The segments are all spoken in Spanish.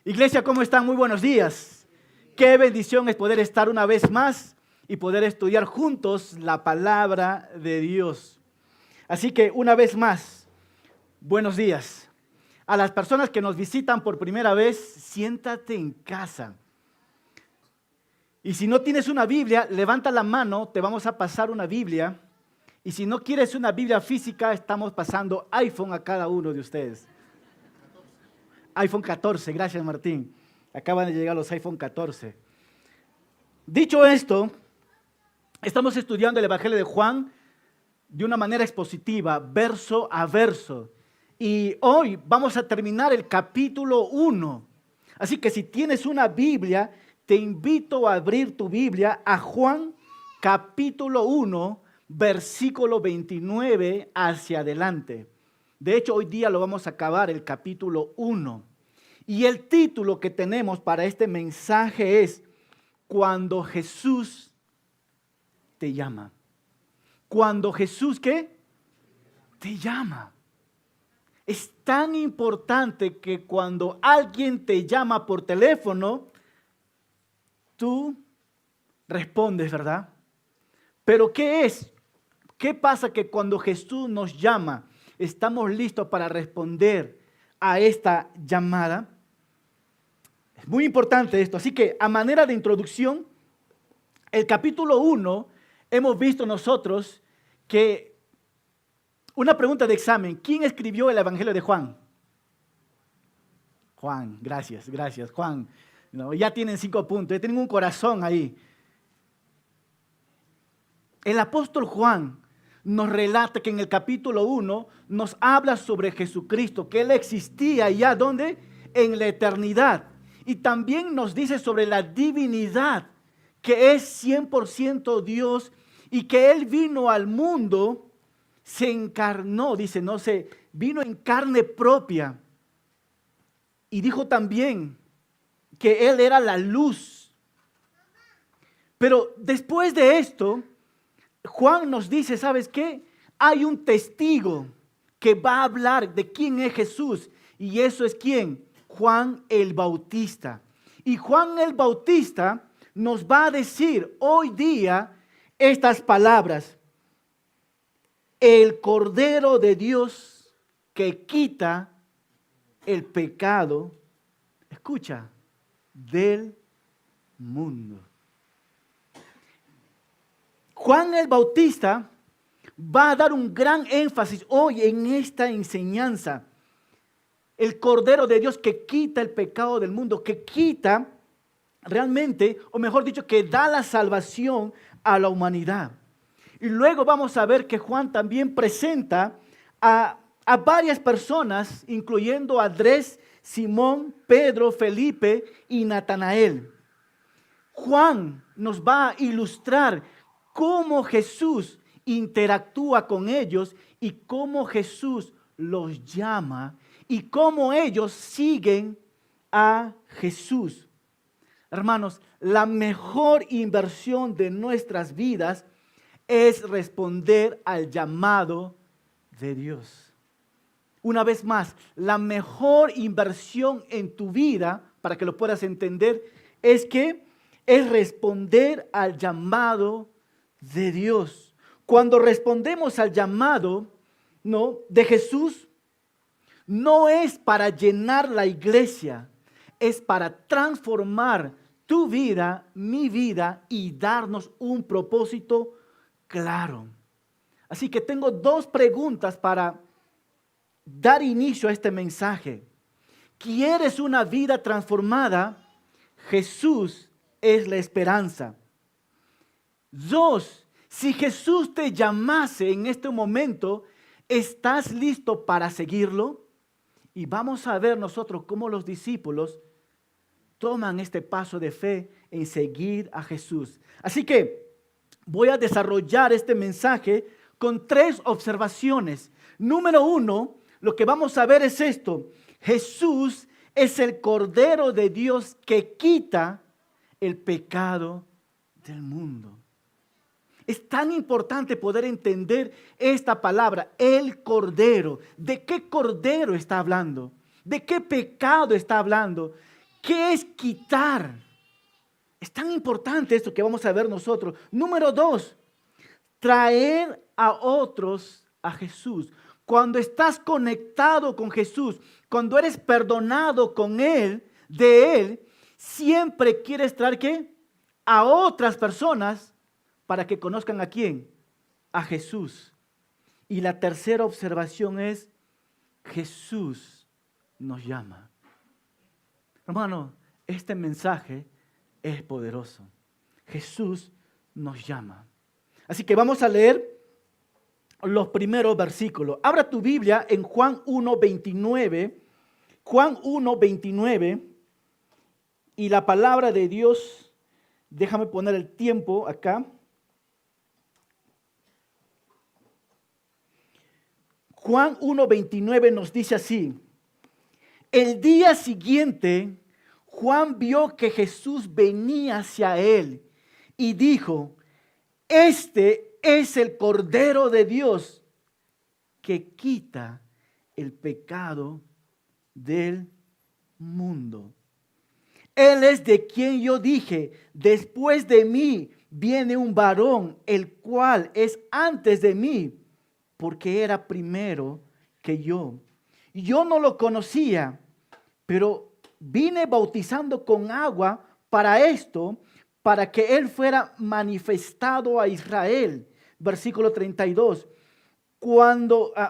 Iglesia, ¿cómo están? Muy buenos días. Qué bendición es poder estar una vez más y poder estudiar juntos la palabra de Dios. Así que una vez más, buenos días. A las personas que nos visitan por primera vez, siéntate en casa. Y si no tienes una Biblia, levanta la mano, te vamos a pasar una Biblia. Y si no quieres una Biblia física, estamos pasando iPhone a cada uno de ustedes. iPhone 14, gracias Martín. Acaban de llegar los iPhone 14. Dicho esto, estamos estudiando el Evangelio de Juan de una manera expositiva, verso a verso. Y hoy vamos a terminar el capítulo 1. Así que si tienes una Biblia, te invito a abrir tu Biblia a Juan capítulo 1, versículo 29 hacia adelante. De hecho, hoy día lo vamos a acabar, el capítulo 1. Y el título que tenemos para este mensaje es Cuando Jesús te llama. Cuando Jesús, ¿qué? Te llama. Es tan importante que cuando alguien te llama por teléfono, tú respondes, ¿verdad? Pero ¿qué es? ¿Qué pasa que cuando Jesús nos llama, estamos listos para responder a esta llamada? Es muy importante esto. Así que a manera de introducción, el capítulo 1, hemos visto nosotros que una pregunta de examen. ¿Quién escribió el Evangelio de Juan? Juan, gracias, Juan. No, ya tienen 5 puntos, ya tienen un corazón ahí. El apóstol Juan nos relata que en el capítulo 1 nos habla sobre Jesucristo, que Él existía ya, ¿dónde? En la eternidad. Y también nos dice sobre la divinidad, que es 100% Dios y que Él vino al mundo, se encarnó, dice, vino en carne propia. Y dijo también que Él era la luz. Pero después de esto, Juan nos dice, ¿sabes qué? Hay un testigo que va a hablar de quién es Jesús. ¿Y eso es quién? Juan el Bautista. Y Juan el Bautista nos va a decir hoy día estas palabras. El Cordero de Dios que quita el pecado, escucha, del mundo. Juan el Bautista va a dar un gran énfasis hoy en esta enseñanza. El Cordero de Dios que quita el pecado del mundo, que quita realmente, o mejor dicho, que da la salvación a la humanidad. Y luego vamos a ver que Juan también presenta a varias personas, incluyendo a Andrés, Simón, Pedro, Felipe y Natanael. Juan nos va a ilustrar cómo Jesús interactúa con ellos y cómo Jesús los llama y cómo ellos siguen a Jesús. Hermanos, la mejor inversión de nuestras vidas es responder al llamado de Dios. Una vez más, la mejor inversión en tu vida, para que lo puedas entender, es responder al llamado de Dios. Cuando respondemos al llamado, de Jesús, no es para llenar la iglesia, es para transformar tu vida, mi vida y darnos un propósito claro. Así que tengo 2 preguntas para dar inicio a este mensaje. ¿Quieres una vida transformada? Jesús es la esperanza. 2, si Jesús te llamase en este momento, ¿estás listo para seguirlo? Y vamos a ver nosotros cómo los discípulos toman este paso de fe en seguir a Jesús. Así que voy a desarrollar este mensaje con 3 observaciones. Número 1, lo que vamos a ver es esto. Jesús es el Cordero de Dios que quita el pecado del mundo. Es tan importante poder entender esta palabra, el Cordero. ¿De qué Cordero está hablando? ¿De qué pecado está hablando? ¿Qué es quitar? Es tan importante esto que vamos a ver nosotros. Número 2, traer a otros a Jesús. Cuando estás conectado con Jesús, cuando eres perdonado con Él, de Él, siempre quieres traer ¿qué? A otras personas para que conozcan a quién, a Jesús. Y la tercera observación es, Jesús nos llama. Hermano, este mensaje es poderoso. Jesús nos llama. Así que vamos a leer los primeros versículos. Abra tu Biblia en Juan 1:29. Juan 1:29. Y la palabra de Dios, déjame poner el tiempo acá. Juan 1:29 nos dice así: el día siguiente, Juan vio que Jesús venía hacia él y dijo: este es el Cordero de Dios que quita el pecado del mundo. Él es de quien yo dije: después de mí viene un varón, el cual es antes de mí, porque era primero que yo. Yo no lo conocía, pero vine bautizando con agua para esto, para que Él fuera manifestado a Israel. Versículo 32.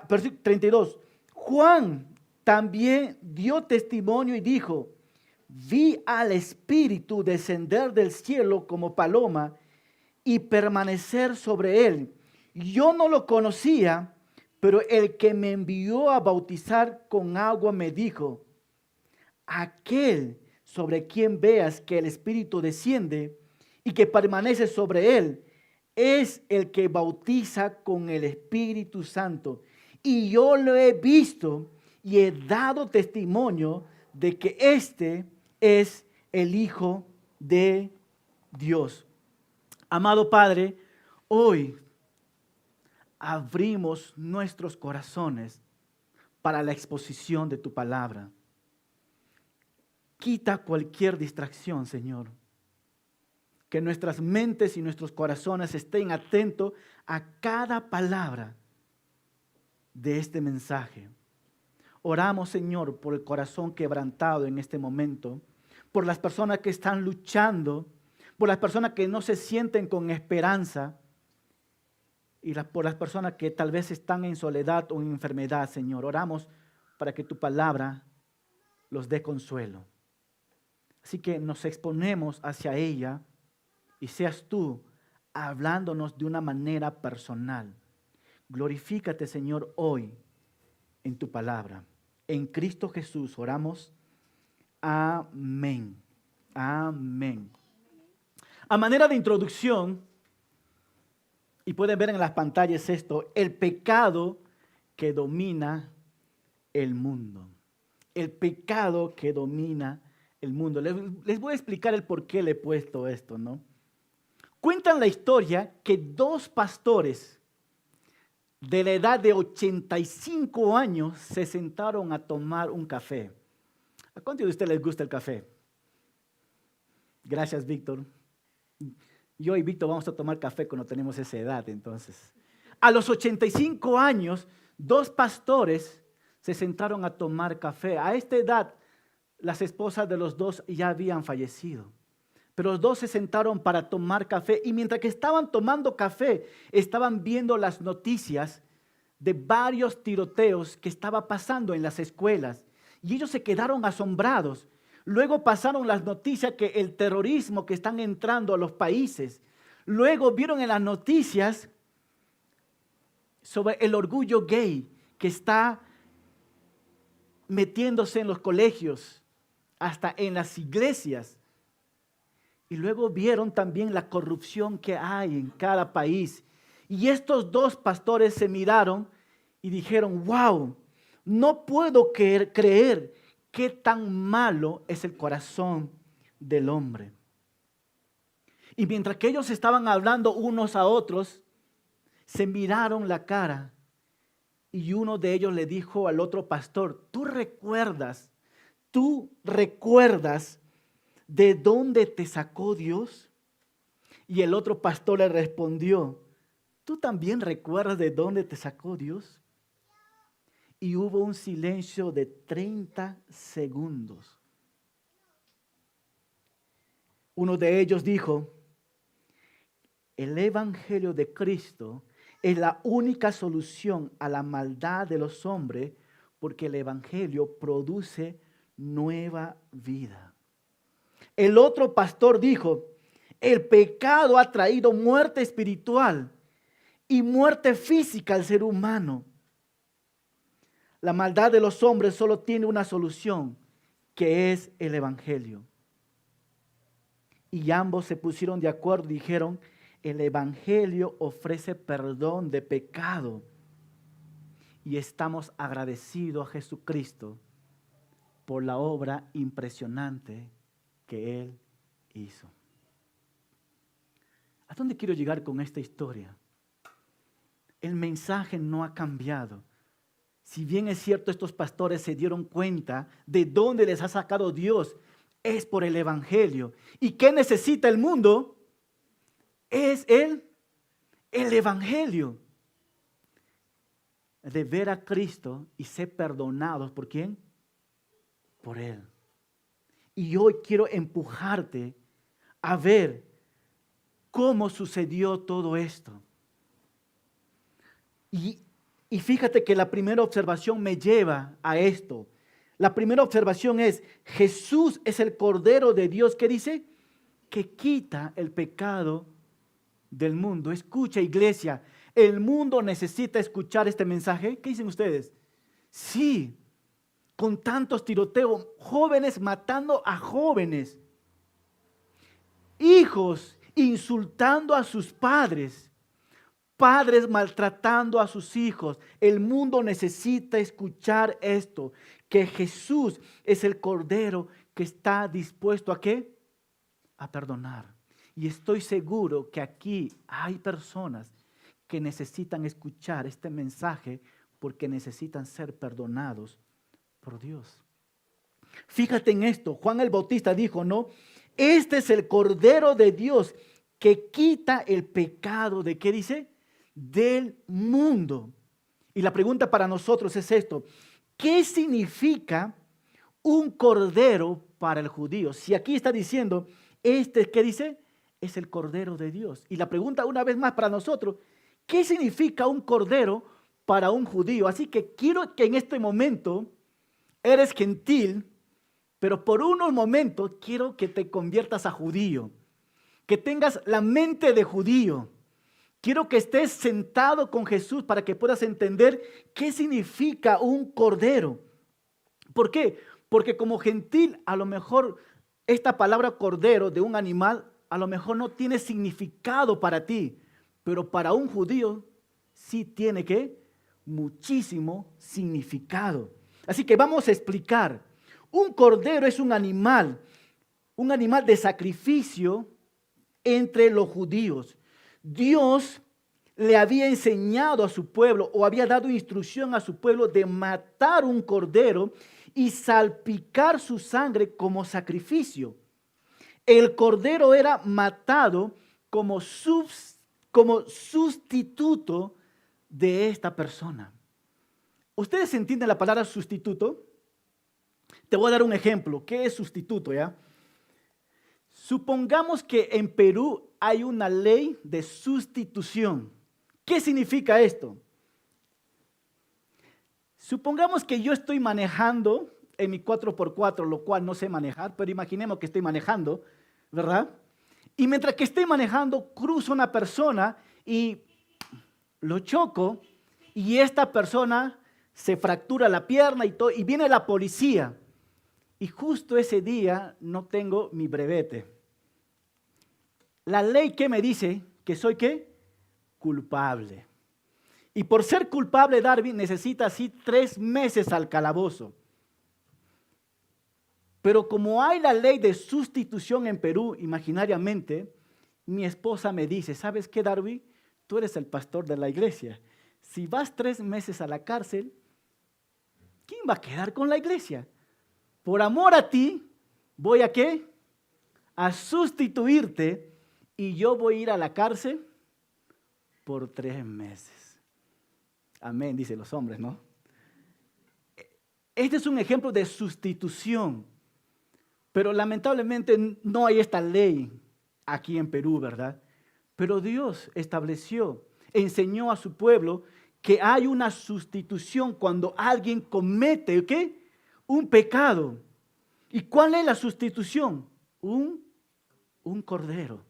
Versículo 32. Juan también dio testimonio y dijo: vi al Espíritu descender del cielo como paloma y permanecer sobre él. Yo no lo conocía, pero el que me envió a bautizar con agua me dijo: aquel sobre quien veas que el Espíritu desciende y que permanece sobre él, es el que bautiza con el Espíritu Santo. Y yo lo he visto y he dado testimonio de que este es el Hijo de Dios. Amado Padre, hoy abrimos nuestros corazones para la exposición de tu palabra. Quita cualquier distracción, Señor. Que nuestras mentes y nuestros corazones estén atentos a cada palabra de este mensaje. Oramos, Señor, por el corazón quebrantado en este momento, por las personas que están luchando, por las personas que no se sienten con esperanza y por las personas que tal vez están en soledad o en enfermedad, Señor. Oramos para que tu palabra los dé consuelo. Así que nos exponemos hacia ella y seas tú hablándonos de una manera personal. Glorifícate, Señor, hoy en tu palabra. En Cristo Jesús oramos. Amén. Amén. A manera de introducción, y pueden ver en las pantallas esto, el pecado que domina el mundo. El pecado que domina el mundo. Les voy a explicar el por qué le he puesto esto, ¿no? Cuentan la historia que dos pastores de la edad de 85 años se sentaron a tomar un café. ¿A cuántos de ustedes les gusta el café? Gracias, Víctor. Yo y Víctor vamos a tomar café cuando tenemos esa edad, entonces. A los 85 años, dos pastores se sentaron a tomar café. A esta edad, las esposas de los dos ya habían fallecido. Pero los dos se sentaron para tomar café y mientras que estaban tomando café, estaban viendo las noticias de varios tiroteos que estaba pasando en las escuelas. Y ellos se quedaron asombrados. Luego pasaron las noticias que el terrorismo que están entrando a los países. Luego vieron en las noticias sobre el orgullo gay que está metiéndose en los colegios, hasta en las iglesias. Y luego vieron también la corrupción que hay en cada país. Y estos dos pastores se miraron y dijeron: wow, no puedo creer qué tan malo es el corazón del hombre. Y mientras que ellos estaban hablando unos a otros, se miraron la cara. Y uno de ellos le dijo al otro pastor: ¿Tú recuerdas ¿de dónde te sacó Dios? Y el otro pastor le respondió, ¿tú también recuerdas de dónde te sacó Dios? Y hubo un silencio de 30 segundos. Uno de ellos dijo, el Evangelio de Cristo es la única solución a la maldad de los hombres porque el Evangelio produce nueva vida. El otro pastor dijo, el pecado ha traído muerte espiritual y muerte física al ser humano. La maldad de los hombres solo tiene una solución, que es el Evangelio. Y ambos se pusieron de acuerdo y dijeron, el Evangelio ofrece perdón de pecado. Y estamos agradecidos a Jesucristo por la obra impresionante que Él hizo. ¿A dónde quiero llegar con esta historia? El mensaje no ha cambiado. Si bien es cierto, estos pastores se dieron cuenta de dónde les ha sacado Dios, es por el Evangelio. ¿Y qué necesita el mundo? Es el Evangelio. De ver a Cristo y ser perdonados. ¿Por quién? Por Él. Y hoy quiero empujarte a ver cómo sucedió todo esto. Y fíjate que la primera observación me lleva a esto. La primera observación es, Jesús es el Cordero de Dios, ¿qué dice? Que quita el pecado del mundo. Escucha, iglesia, ¿el mundo necesita escuchar este mensaje? ¿Qué dicen ustedes? Sí, con tantos tiroteos, jóvenes matando a jóvenes, hijos insultando a sus padres, padres maltratando a sus hijos. El mundo necesita escuchar esto, que Jesús es el Cordero que está dispuesto ¿a qué? A perdonar. Y estoy seguro que aquí hay personas que necesitan escuchar este mensaje porque necesitan ser perdonados por Dios. Fíjate en esto, Juan el Bautista dijo, ¿no? Este es el Cordero de Dios que quita el pecado, ¿de qué dice? Del mundo. Y la pregunta para nosotros es esto, ¿qué significa un cordero para el judío? Si aquí está diciendo, ¿qué dice? Es el Cordero de Dios. Y la pregunta una vez más para nosotros, ¿qué significa un cordero para un judío? Así que quiero que en este momento eres gentil, pero por unos momentos quiero que te conviertas a judío, que tengas la mente de judío. Quiero que estés sentado con Jesús para que puedas entender qué significa un cordero. ¿Por qué? Porque como gentil, a lo mejor esta palabra cordero de un animal, a lo mejor no tiene significado para ti, pero para un judío sí tiene muchísimo significado. Así que vamos a explicar. Un cordero es un animal de sacrificio entre los judíos. Dios le había enseñado a su pueblo o había dado instrucción a su pueblo de matar un cordero y salpicar su sangre como sacrificio. El cordero era matado como sustituto de esta persona. ¿Ustedes entienden la palabra sustituto? Te voy a dar un ejemplo. ¿Qué es sustituto, ya? Supongamos que en Perú hay una ley de sustitución. ¿Qué significa esto? Supongamos que yo estoy manejando en mi 4x4, lo cual no sé manejar, pero imaginemos que estoy manejando, ¿verdad? Y mientras que estoy manejando, cruzo una persona y lo choco y esta persona se fractura la pierna y viene la policía. Y justo ese día no tengo mi brevete. La ley, ¿qué me dice? Que soy ¿qué? Culpable. Y por ser culpable, Darwin necesita así 3 meses al calabozo. Pero como hay la ley de sustitución en Perú, imaginariamente, mi esposa me dice, ¿sabes qué, Darwin? Tú eres el pastor de la iglesia. Si vas 3 meses a la cárcel, ¿quién va a quedar con la iglesia? Por amor a ti, ¿voy a qué? a sustituirte y yo voy a ir a la cárcel por 3 meses. Amén, dicen los hombres, ¿no? Este es un ejemplo de sustitución, pero lamentablemente no hay esta ley aquí en Perú, ¿verdad? Pero Dios estableció, enseñó a su pueblo que hay una sustitución cuando alguien comete, ¿qué? Un pecado. ¿Y cuál es la sustitución? Un cordero.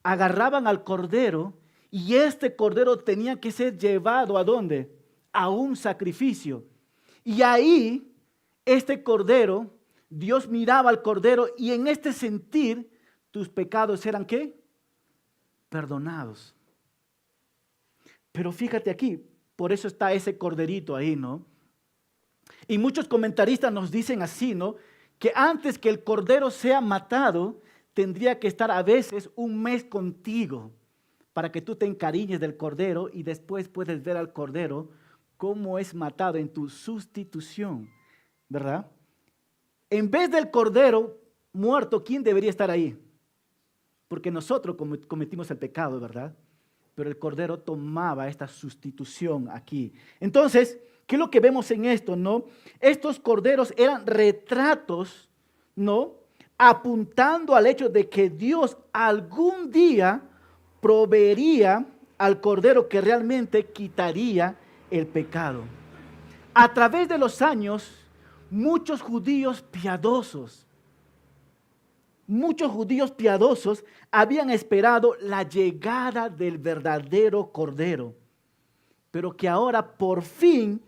Agarraban al cordero y este cordero tenía que ser llevado ¿a dónde? A un sacrificio. Y ahí, este cordero, Dios miraba al cordero y en este sentir, tus pecados eran ¿qué? Perdonados. Pero fíjate aquí, por eso está ese corderito ahí, ¿no? Y muchos comentaristas nos dicen así, ¿no? Que antes que el cordero sea matado, tendría que estar a veces un mes contigo para que tú te encariñes del cordero y después puedes ver al cordero cómo es matado en tu sustitución, ¿verdad? En vez del cordero muerto, ¿quién debería estar ahí? Porque nosotros cometimos el pecado, ¿verdad? Pero el cordero tomaba esta sustitución aquí. Entonces, ¿qué es lo que vemos en esto, no? Estos corderos eran retratos, ¿no? Apuntando al hecho de que Dios algún día proveería al cordero que realmente quitaría el pecado. A través de los años, muchos judíos piadosos habían esperado la llegada del verdadero cordero, pero que ahora por fin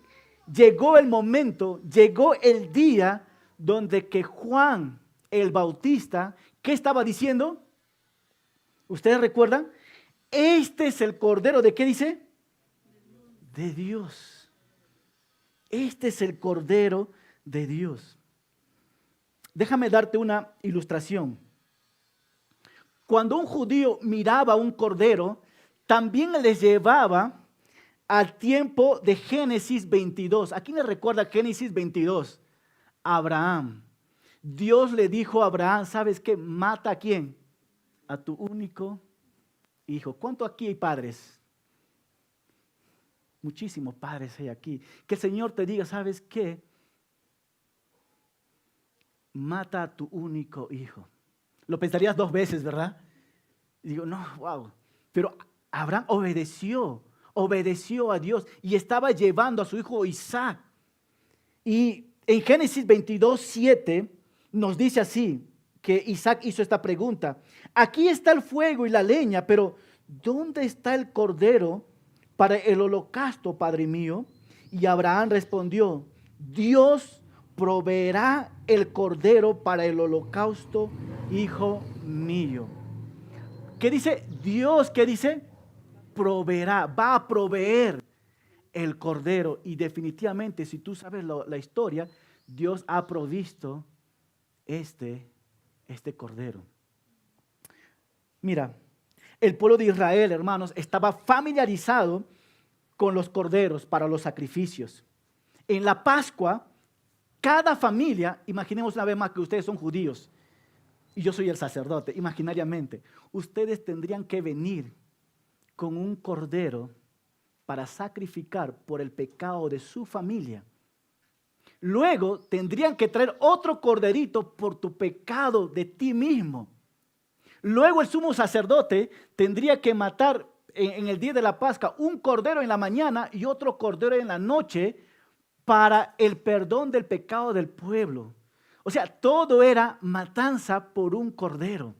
llegó el momento, llegó el día donde que Juan el Bautista, ¿qué estaba diciendo? ¿Ustedes recuerdan? Este es el cordero, ¿de qué dice? De Dios. Este es el cordero de Dios. Déjame darte una ilustración. Cuando un judío miraba un cordero, también les llevaba al tiempo de Génesis 22. ¿A quién le recuerda Génesis 22? Abraham. Dios le dijo a Abraham, ¿sabes qué? Mata a quién? A tu único hijo. ¿Cuánto aquí hay padres? Muchísimos padres hay aquí. Que el Señor te diga, ¿sabes qué? Mata a tu único hijo. Lo pensarías 2 veces, ¿verdad? Y digo, no, wow. Pero Abraham obedeció a Dios y estaba llevando a su hijo Isaac. Y en Génesis 22:7 nos dice así, que Isaac hizo esta pregunta. Aquí está el fuego y la leña, pero ¿dónde está el cordero para el holocausto, Padre mío? Y Abraham respondió, Dios proveerá el cordero para el holocausto, hijo mío. ¿Qué dice? Dios, ¿qué dice? Proveerá, va a proveer el cordero. Y definitivamente, si tú sabes la historia, Dios ha provisto este cordero. Mira, el pueblo de Israel, hermanos, estaba familiarizado con los corderos para los sacrificios. En la Pascua, cada familia, imaginemos una vez más que ustedes son judíos y yo soy el sacerdote, imaginariamente, ustedes tendrían que venir con un cordero para sacrificar por el pecado de su familia. Luego tendrían que traer otro corderito por tu pecado de ti mismo. Luego el sumo sacerdote tendría que matar en el día de la Pascua un cordero en la mañana y otro cordero en la noche para el perdón del pecado del pueblo. O sea, todo era matanza por un cordero.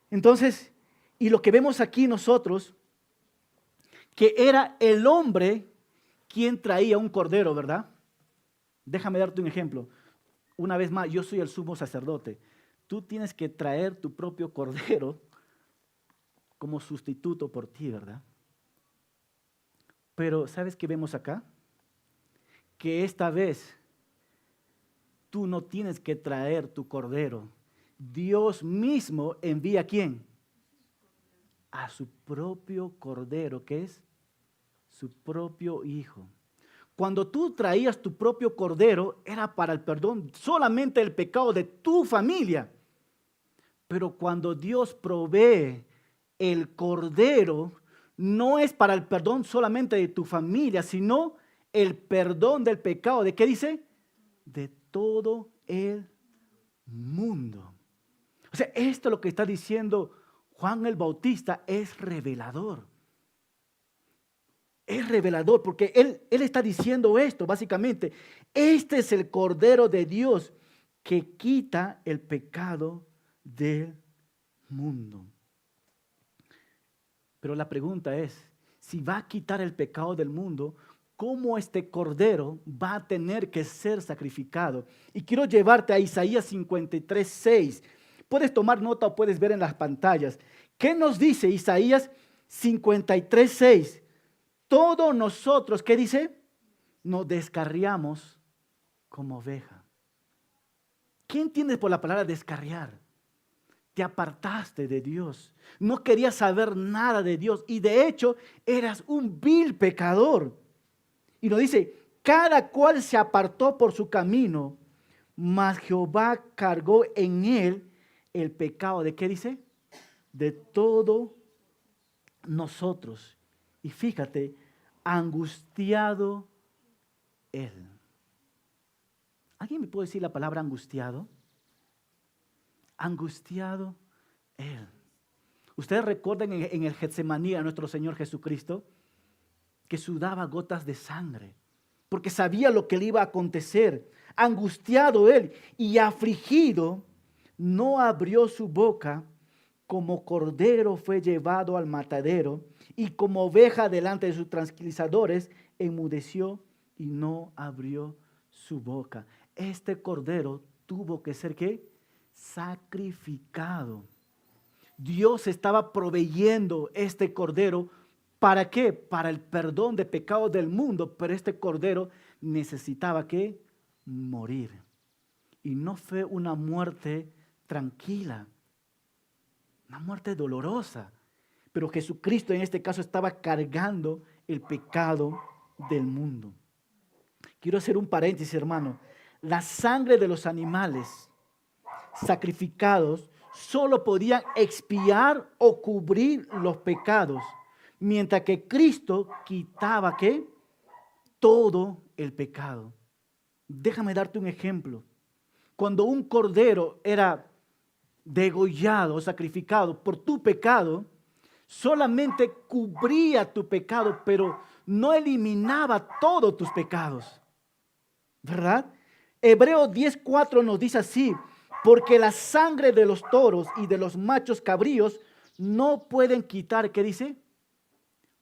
Entonces, y lo que vemos aquí nosotros, que era el hombre quien traía un cordero, ¿verdad? Déjame darte un ejemplo. Una vez más, yo soy el sumo sacerdote. Tú tienes que traer tu propio cordero como sustituto por ti, ¿verdad? Pero ¿sabes qué vemos acá? Que esta vez tú no tienes que traer tu cordero. Dios mismo envía ¿a quién? A su propio cordero, que es su propio hijo. Cuando tú traías tu propio cordero, era para el perdón solamente el pecado de tu familia. Pero cuando Dios provee el cordero, no es para el perdón solamente de tu familia, sino el perdón del pecado. ¿De qué dice? De todo el mundo. O sea, esto lo que está diciendo Juan el Bautista es revelador. Es revelador porque él está diciendo esto, básicamente. Este es el Cordero de Dios que quita el pecado del mundo. Pero la pregunta es, si va a quitar el pecado del mundo, ¿cómo este Cordero va a tener que ser sacrificado? Y quiero llevarte a Isaías 53:6. Puedes tomar nota o puedes ver en las pantallas. ¿Qué nos dice Isaías 53:6? Todos nosotros, ¿qué dice? Nos descarriamos como oveja. ¿Qué entiendes por la palabra descarriar? Te apartaste de Dios. No querías saber nada de Dios. Y de hecho, eras un vil pecador. Y nos dice, cada cual se apartó por su camino, mas Jehová cargó en él el pecado. ¿De qué dice? De todos nosotros. Y fíjate, angustiado él. ¿Alguien me puede decir la palabra angustiado? Angustiado él. Ustedes recuerdan en el Getsemaní a nuestro Señor Jesucristo que sudaba gotas de sangre porque sabía lo que le iba a acontecer. Angustiado él y afligido, no abrió su boca. Como cordero fue llevado al matadero y como oveja delante de sus tranquilizadores, enmudeció y no abrió su boca. Este cordero tuvo que ser ¿qué? Sacrificado. Dios estaba proveyendo este cordero. ¿Para qué? Para el perdón de pecados del mundo, pero este cordero necesitaba ¿qué? Morir. Y no fue una muerte tranquila. Una muerte dolorosa. Pero Jesucristo en este caso estaba cargando el pecado del mundo. Quiero hacer un paréntesis, hermano. La sangre de los animales sacrificados solo podían expiar o cubrir los pecados, mientras que Cristo quitaba ¿qué? Todo el pecado. Déjame darte un ejemplo. Cuando un cordero era degollado, sacrificado por tu pecado, solamente cubría tu pecado, pero no eliminaba todos tus pecados. ¿Verdad? Hebreos 10:4 nos dice así, porque la sangre de los toros y de los machos cabríos no pueden quitar, ¿qué dice?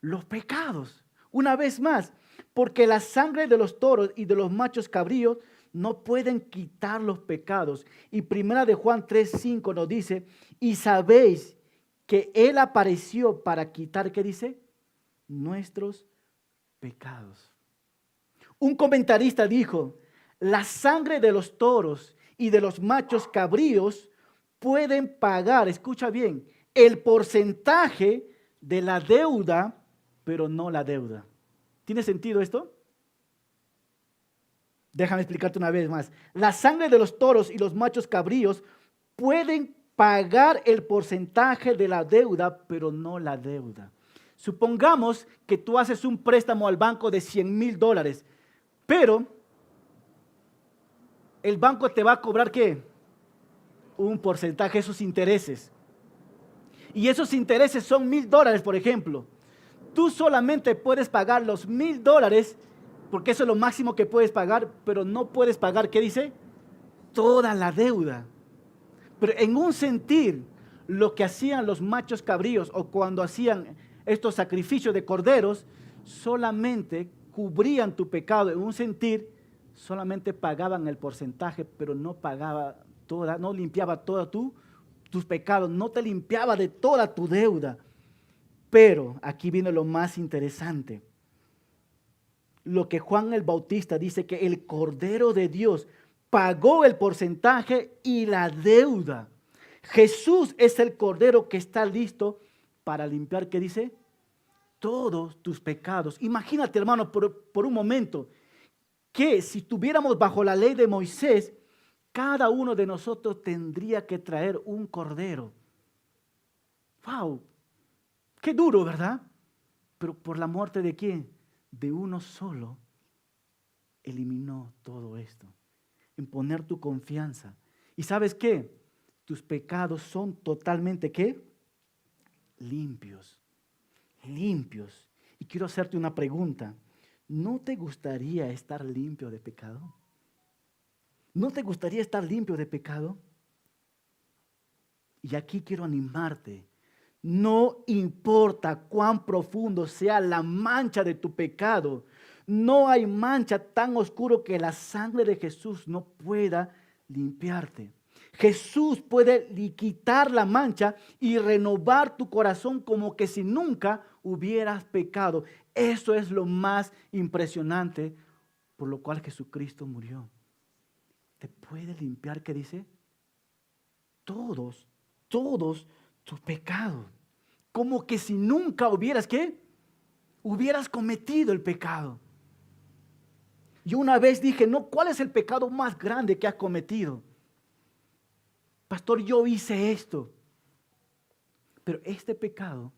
Los pecados. Una vez más, porque la sangre de los toros y de los machos cabríos no pueden quitar los pecados. Y primera de Juan 3:5 nos dice, y sabéis que Él apareció para quitar, ¿qué dice? Nuestros pecados. Un comentarista dijo, la sangre de los toros y de los machos cabríos pueden pagar, escucha bien, el porcentaje de la deuda, pero no la deuda. ¿Tiene sentido esto? Déjame explicarte una vez más. La sangre de los toros y los machos cabríos pueden pagar el porcentaje de la deuda, pero no la deuda. Supongamos que tú haces un préstamo al banco de $100,000, pero el banco te va a cobrar ¿qué? Un porcentaje de esos intereses. Y esos intereses son $1,000, por ejemplo. Tú solamente puedes pagar los $1,000 porque eso es lo máximo que puedes pagar, pero no puedes pagar, ¿qué dice? Toda la deuda. Pero en un sentir, lo que hacían los machos cabríos o cuando hacían estos sacrificios de corderos, solamente cubrían tu pecado. En un sentir, solamente pagaban el porcentaje, pero no pagaba toda, no limpiaba toda tus pecados, no te limpiaba de toda tu deuda. Pero aquí viene lo más interesante. Lo que Juan el Bautista dice que el Cordero de Dios pagó el porcentaje y la deuda. Jesús es el Cordero que está listo para limpiar, ¿qué dice? Todos tus pecados. Imagínate, hermano, por un momento, que si estuviéramos bajo la ley de Moisés, cada uno de nosotros tendría que traer un cordero. ¡Wow! ¡Qué duro!, ¿verdad? Pero por la muerte ¿de quién? De uno solo, eliminó todo esto. En poner tu confianza. ¿Y sabes qué? Tus pecados son totalmente, ¿qué? Limpios. Limpios. Y quiero hacerte una pregunta. ¿No te gustaría estar limpio de pecado? ¿No te gustaría estar limpio de pecado? Y aquí quiero animarte. No importa cuán profundo sea la mancha de tu pecado, no hay mancha tan oscura que la sangre de Jesús no pueda limpiarte. Jesús puede quitar la mancha y renovar tu corazón como que si nunca hubieras pecado. Eso es lo más impresionante por lo cual Jesucristo murió. Te puede limpiar, ¿qué dice? Todos tus pecados. Como que si nunca hubieras, ¿qué? Hubieras cometido el pecado. Yo una vez dije, no, ¿cuál es el pecado más grande que has cometido? Pastor, yo hice esto. Pero este pecado,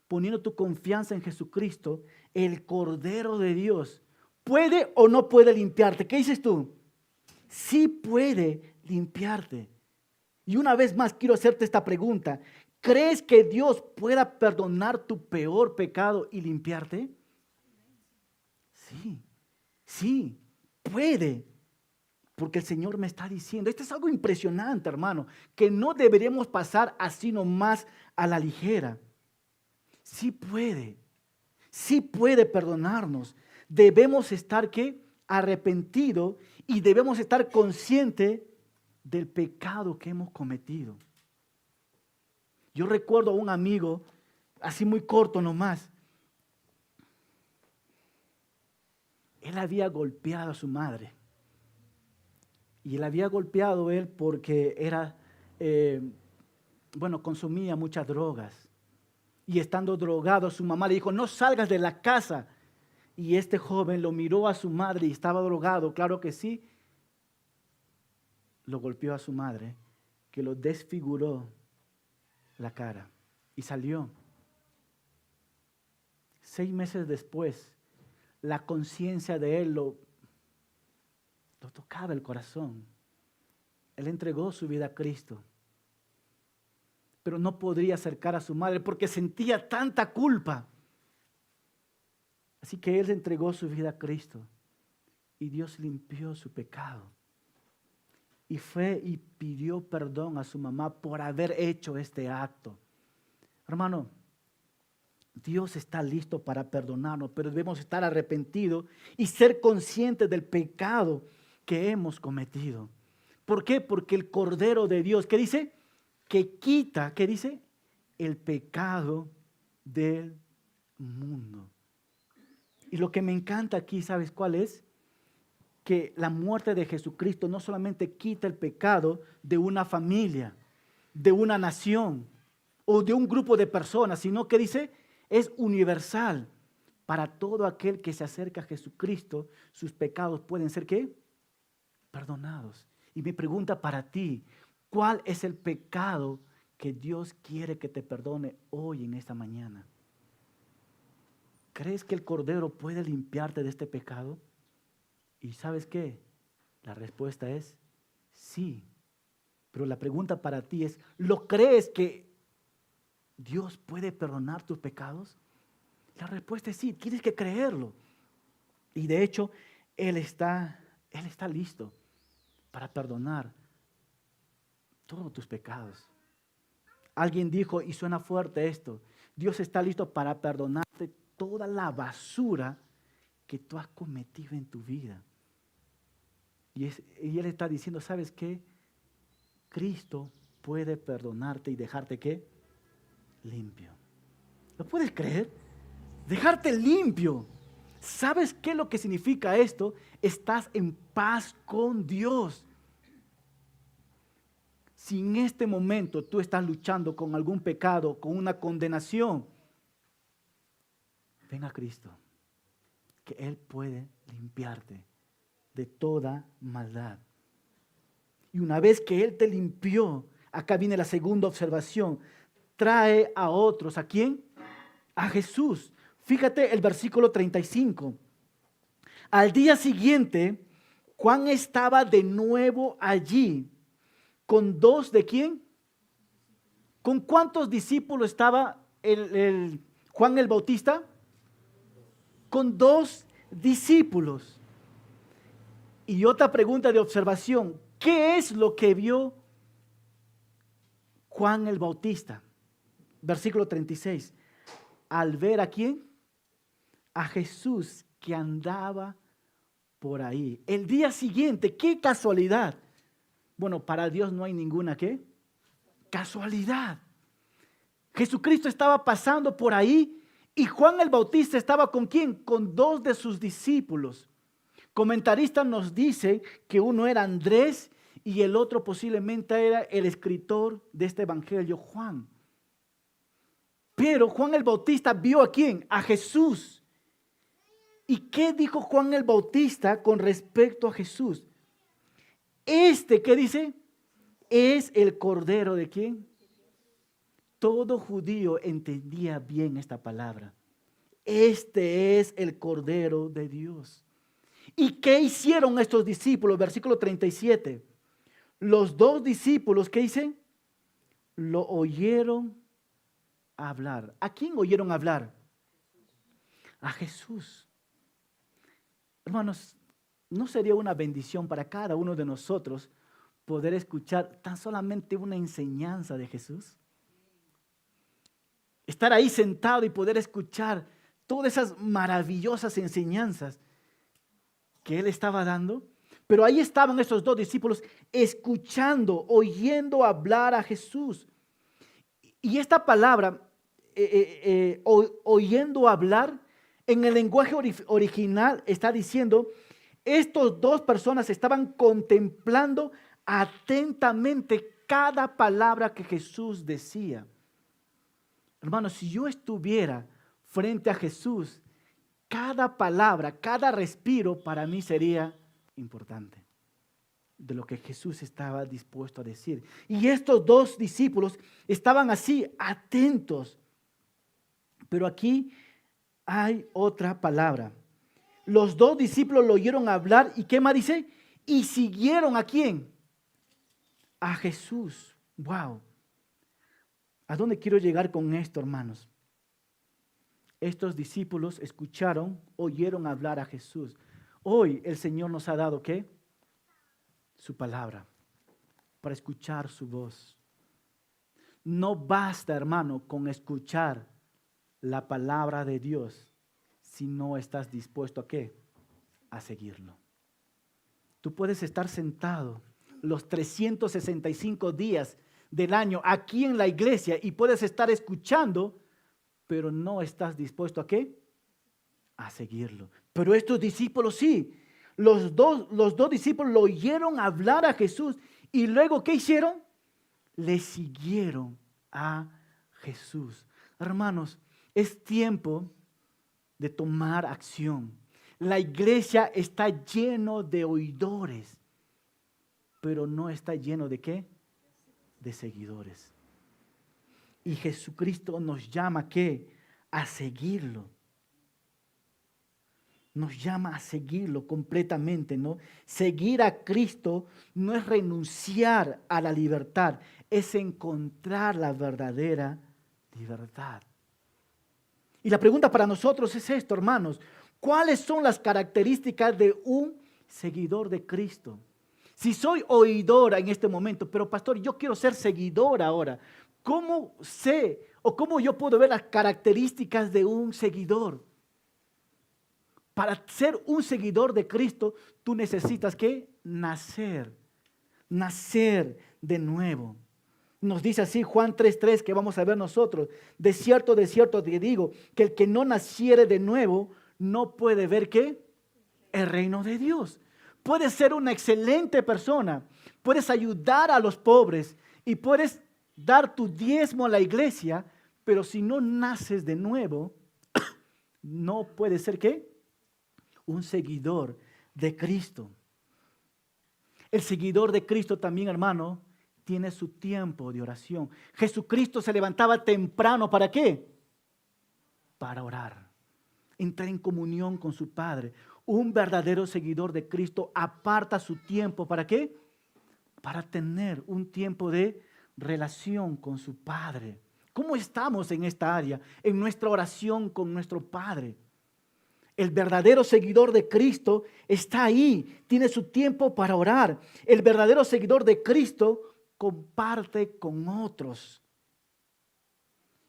poniendo tu confianza en Jesucristo, el Cordero de Dios, ¿puede o no puede limpiarte? ¿Qué dices tú? Sí puede limpiarte. Y una vez más quiero hacerte esta pregunta. ¿Crees que Dios pueda perdonar tu peor pecado y limpiarte? Sí, puede. Porque el Señor me está diciendo, esto es algo impresionante, hermano, que no deberíamos pasar así nomás a la ligera. Sí puede perdonarnos. Debemos estar, ¿qué? Arrepentidos y debemos estar conscientes del pecado que hemos cometido. Yo recuerdo a un amigo, así muy corto nomás. Él había golpeado a su madre. Y él había golpeado él porque consumía muchas drogas. Y estando drogado, su mamá le dijo, no salgas de la casa. Y este joven lo miró a su madre y estaba drogado, claro que sí. Lo golpeó a su madre, que lo desfiguró la cara y salió. 6 meses después, la conciencia de él lo tocaba el corazón. Él entregó su vida a Cristo, pero no podría acercar a su madre porque sentía tanta culpa. Así que él entregó su vida a Cristo y Dios limpió su pecado. Y fue y pidió perdón a su mamá por haber hecho este acto. Hermano, Dios está listo para perdonarnos, pero debemos estar arrepentidos y ser conscientes del pecado que hemos cometido. ¿Por qué? Porque el Cordero de Dios, ¿qué dice? Que quita, ¿qué dice? El pecado del mundo. Y lo que me encanta aquí, ¿sabes cuál es? Que la muerte de Jesucristo no solamente quita el pecado de una familia, de una nación o de un grupo de personas, sino que dice, es universal. Para todo aquel que se acerca a Jesucristo, sus pecados pueden ser, ¿qué? Perdonados. Y mi pregunta para ti, ¿cuál es el pecado que Dios quiere que te perdone hoy en esta mañana? ¿Crees que el Cordero puede limpiarte de este pecado? ¿Y sabes qué? La respuesta es sí. Pero la pregunta para ti es, ¿lo crees que Dios puede perdonar tus pecados? La respuesta es sí, tienes que creerlo. Y de hecho, Él está listo para perdonar todos tus pecados. Alguien dijo, y suena fuerte esto, Dios está listo para perdonarte toda la basura que tú has cometido en tu vida. Y Él está diciendo, ¿sabes qué? Cristo puede perdonarte y dejarte, ¿qué? Limpio. ¿Lo puedes creer? Dejarte limpio. ¿Sabes qué es lo que significa esto? Estás en paz con Dios. Si en este momento tú estás luchando con algún pecado, con una condenación, ven a Cristo, que Él puede limpiarte. de toda maldad. Y una vez que Él te limpió, acá viene la segunda observación, trae a otros. ¿A quién? A Jesús. Fíjate el versículo 35. Al día siguiente, Juan estaba de nuevo allí. ¿Con dos de quién? ¿Con cuántos discípulos estaba Juan el Bautista? Con 2 discípulos. Y otra pregunta de observación. ¿Qué es lo que vio Juan el Bautista? Versículo 36. Al ver a quién? A Jesús que andaba por ahí. El día siguiente, qué casualidad. Bueno, para Dios no hay ninguna ¿qué? Casualidad. Jesucristo estaba pasando por ahí y Juan el Bautista estaba ¿con quién? Con 2 de sus discípulos. Comentaristas nos dicen que uno era Andrés y el otro posiblemente era el escritor de este evangelio, Juan. Pero Juan el Bautista vio ¿a quién? A Jesús. ¿Y qué dijo Juan el Bautista con respecto a Jesús? ¿Qué dice? Es el Cordero de ¿quién? Todo judío entendía bien esta palabra. Este es el Cordero de Dios. ¿Y qué hicieron estos discípulos? Versículo 37. Los 2 discípulos, ¿qué dicen? Lo oyeron hablar. ¿A quién oyeron hablar? A Jesús. Hermanos, ¿no sería una bendición para cada uno de nosotros poder escuchar tan solamente una enseñanza de Jesús? Estar ahí sentado y poder escuchar todas esas maravillosas enseñanzas que Él estaba dando. Pero ahí estaban esos 2 discípulos escuchando, oyendo hablar a Jesús. Y esta palabra, oyendo hablar, en el lenguaje original está diciendo, estos 2 personas estaban contemplando atentamente cada palabra que Jesús decía. Hermanos, si yo estuviera frente a Jesús, cada palabra, cada respiro para mí sería importante de lo que Jesús estaba dispuesto a decir. Y estos 2 discípulos estaban así, atentos. Pero aquí hay otra palabra. Los 2 discípulos lo oyeron hablar y ¿qué más dice? Y siguieron ¿a quién? A Jesús. Wow. ¿A dónde quiero llegar con esto, hermanos? Estos discípulos escucharon, oyeron hablar a Jesús. Hoy el Señor nos ha dado ¿qué? Su palabra, para escuchar su voz. No basta, hermano, con escuchar la palabra de Dios si no estás dispuesto ¿a qué? A seguirlo. Tú puedes estar sentado los 365 días del año aquí en la iglesia y puedes estar escuchando, pero no estás dispuesto ¿a qué? A seguirlo. Pero estos discípulos sí. Los dos discípulos lo oyeron hablar a Jesús y luego ¿qué hicieron? Le siguieron a Jesús. Hermanos, es tiempo de tomar acción. La iglesia está lleno de oidores, pero no está lleno ¿de qué? De seguidores. Y Jesucristo nos llama ¿qué? A seguirlo. Nos llama a seguirlo completamente, ¿no? Seguir a Cristo no es renunciar a la libertad, es encontrar la verdadera libertad. Y la pregunta para nosotros es esto, hermanos. ¿Cuáles son las características de un seguidor de Cristo? Si soy oidora en este momento, pero pastor, yo quiero ser seguidor ahora. ¿Cómo sé o cómo yo puedo ver las características de un seguidor? Para ser un seguidor de Cristo, tú necesitas ¿qué? Nacer de nuevo. Nos dice así Juan 3:3 que vamos a ver nosotros. De cierto te digo, que el que no naciere de nuevo no puede ver ¿qué? El reino de Dios. Puedes ser una excelente persona, puedes ayudar a los pobres y puedes dar tu diezmo a la iglesia, pero si no naces de nuevo, no puedes ser ¿qué? Un seguidor de Cristo. El seguidor de Cristo también, hermano, tiene su tiempo de oración. Jesucristo se levantaba temprano, ¿para qué? Para orar, entrar en comunión con su Padre. Un verdadero seguidor de Cristo aparta su tiempo, ¿para qué? Para tener un tiempo de relación con su Padre. ¿Cómo estamos en esta área? En nuestra oración con nuestro Padre. El verdadero seguidor de Cristo está ahí, tiene su tiempo para orar. El verdadero seguidor de Cristo comparte con otros.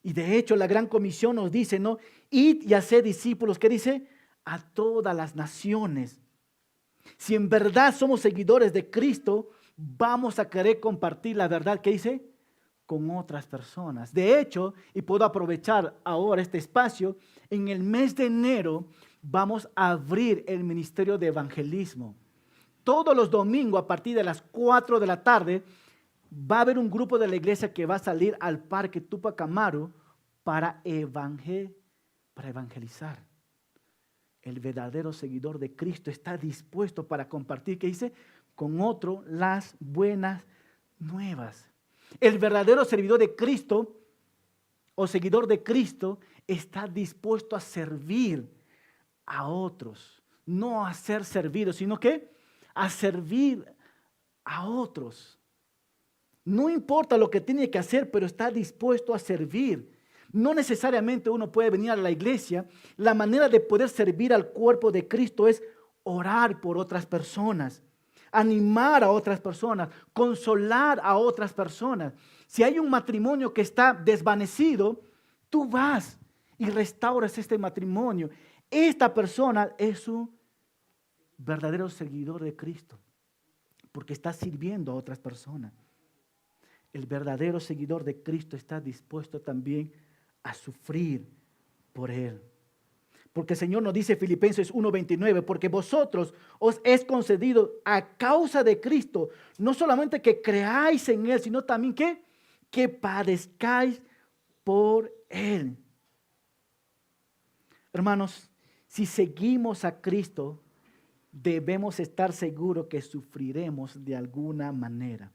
Y de hecho la gran comisión nos dice, ¿no? Id y haced discípulos, ¿qué dice? A todas las naciones. Si en verdad somos seguidores de Cristo, vamos a querer compartir la verdad, ¿qué dice? Con otras personas. De hecho, y puedo aprovechar ahora este espacio, en el mes de enero vamos a abrir el ministerio de evangelismo. Todos los domingos a partir de las 4 de la tarde va a haber un grupo de la iglesia que va a salir al Parque Tupac Amaru para evangelizar. El verdadero seguidor de Cristo está dispuesto para compartir, ¿qué dice? Con otro las buenas nuevas. El verdadero servidor de Cristo o seguidor de Cristo está dispuesto a servir a otros. No a ser servido, sino que a servir a otros. No importa lo que tiene que hacer, pero está dispuesto a servir. No necesariamente uno puede venir a la iglesia. La manera de poder servir al cuerpo de Cristo es orar por otras personas, animar a otras personas, consolar a otras personas. Si hay un matrimonio que está desvanecido, tú vas y restauras este matrimonio. Esta persona es un verdadero seguidor de Cristo, porque está sirviendo a otras personas. El verdadero seguidor de Cristo está dispuesto también a sufrir por Él. Porque el Señor nos dice, Filipenses 1:29, porque vosotros os es concedido a causa de Cristo, no solamente que creáis en Él, sino también que padezcáis por Él. Hermanos, si seguimos a Cristo, debemos estar seguros que sufriremos de alguna manera.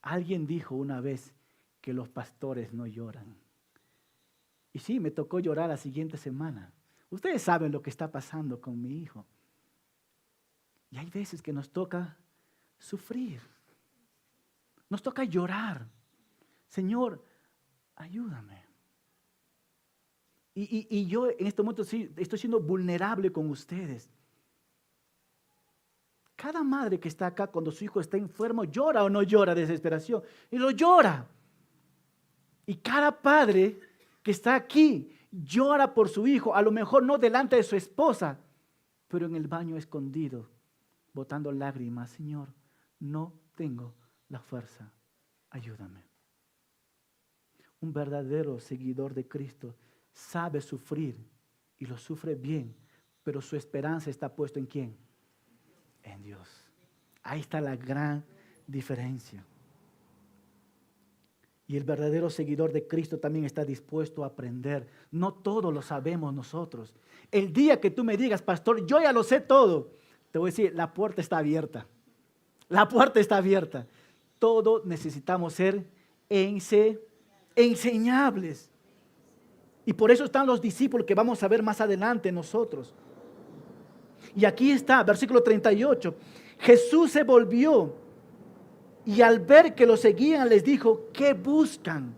Alguien dijo una vez que los pastores no lloran. Y sí, me tocó llorar la siguiente semana. Ustedes saben lo que está pasando con mi hijo. Y hay veces que nos toca sufrir. Nos toca llorar. Señor, ayúdame. Y yo en este momento sí estoy siendo vulnerable con ustedes. Cada madre que está acá cuando su hijo está enfermo, ¿llora o no llora de desesperación? Y lo llora. Y cada padre que está aquí llora por su hijo, a lo mejor no delante de su esposa, pero en el baño escondido, botando lágrimas. Señor, no tengo la fuerza, ayúdame. Un verdadero seguidor de Cristo sabe sufrir y lo sufre bien, pero su esperanza está puesta ¿en quién? En Dios. Ahí está la gran diferencia. Y el verdadero seguidor de Cristo también está dispuesto a aprender. No todo lo sabemos nosotros. El día que tú me digas, pastor, yo ya lo sé todo, te voy a decir, la puerta está abierta. La puerta está abierta. Todos necesitamos ser enseñables. Y por eso están los discípulos que vamos a ver más adelante nosotros. Y aquí está, versículo 38. Jesús se volvió y al ver que lo seguían les dijo, ¿qué buscan?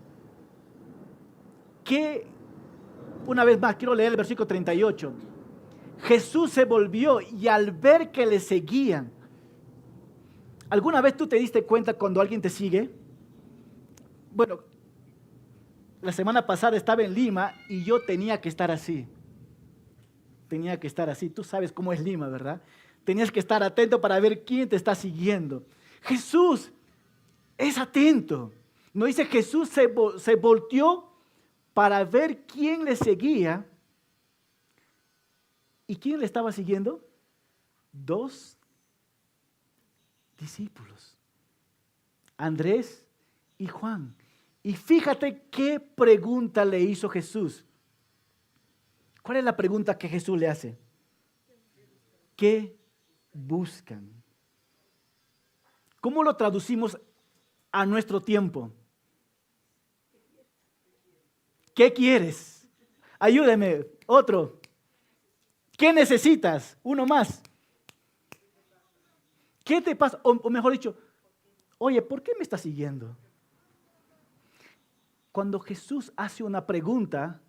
Una vez más, quiero leer el versículo 38. Jesús se volvió y al ver que le seguían. ¿Alguna vez tú te diste cuenta cuando alguien te sigue? Bueno, la semana pasada estaba en Lima y yo tenía que estar así. Tenía que estar así. Tú sabes cómo es Lima, ¿verdad? Tenías que estar atento para ver quién te está siguiendo. Jesús es atento. No dice Jesús se volteó para ver quién le seguía. ¿Y quién le estaba siguiendo? 2 discípulos. Andrés y Juan. Y fíjate qué pregunta le hizo Jesús. ¿Cuál es la pregunta que Jesús le hace? ¿Qué buscan? ¿Cómo lo traducimos a nuestro tiempo? ¿Qué quieres? Ayúdeme. Otro. ¿Qué necesitas? Uno más. ¿Qué te pasa? O mejor dicho, oye, ¿por qué me estás siguiendo? Cuando Jesús hace una pregunta,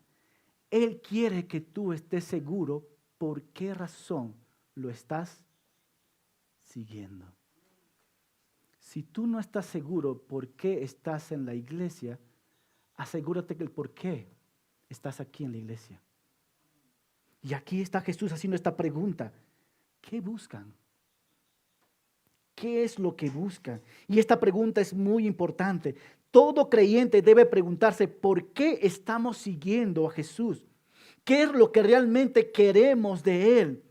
Él quiere que tú estés seguro por qué razón lo estás siguiendo. Si tú no estás seguro por qué estás en la iglesia, asegúrate que el por qué estás aquí en la iglesia. Y aquí está Jesús haciendo esta pregunta. ¿Qué buscan? ¿Qué es lo que buscan? Y esta pregunta es muy importante. Todo creyente debe preguntarse por qué estamos siguiendo a Jesús. ¿Qué es lo que realmente queremos de Él?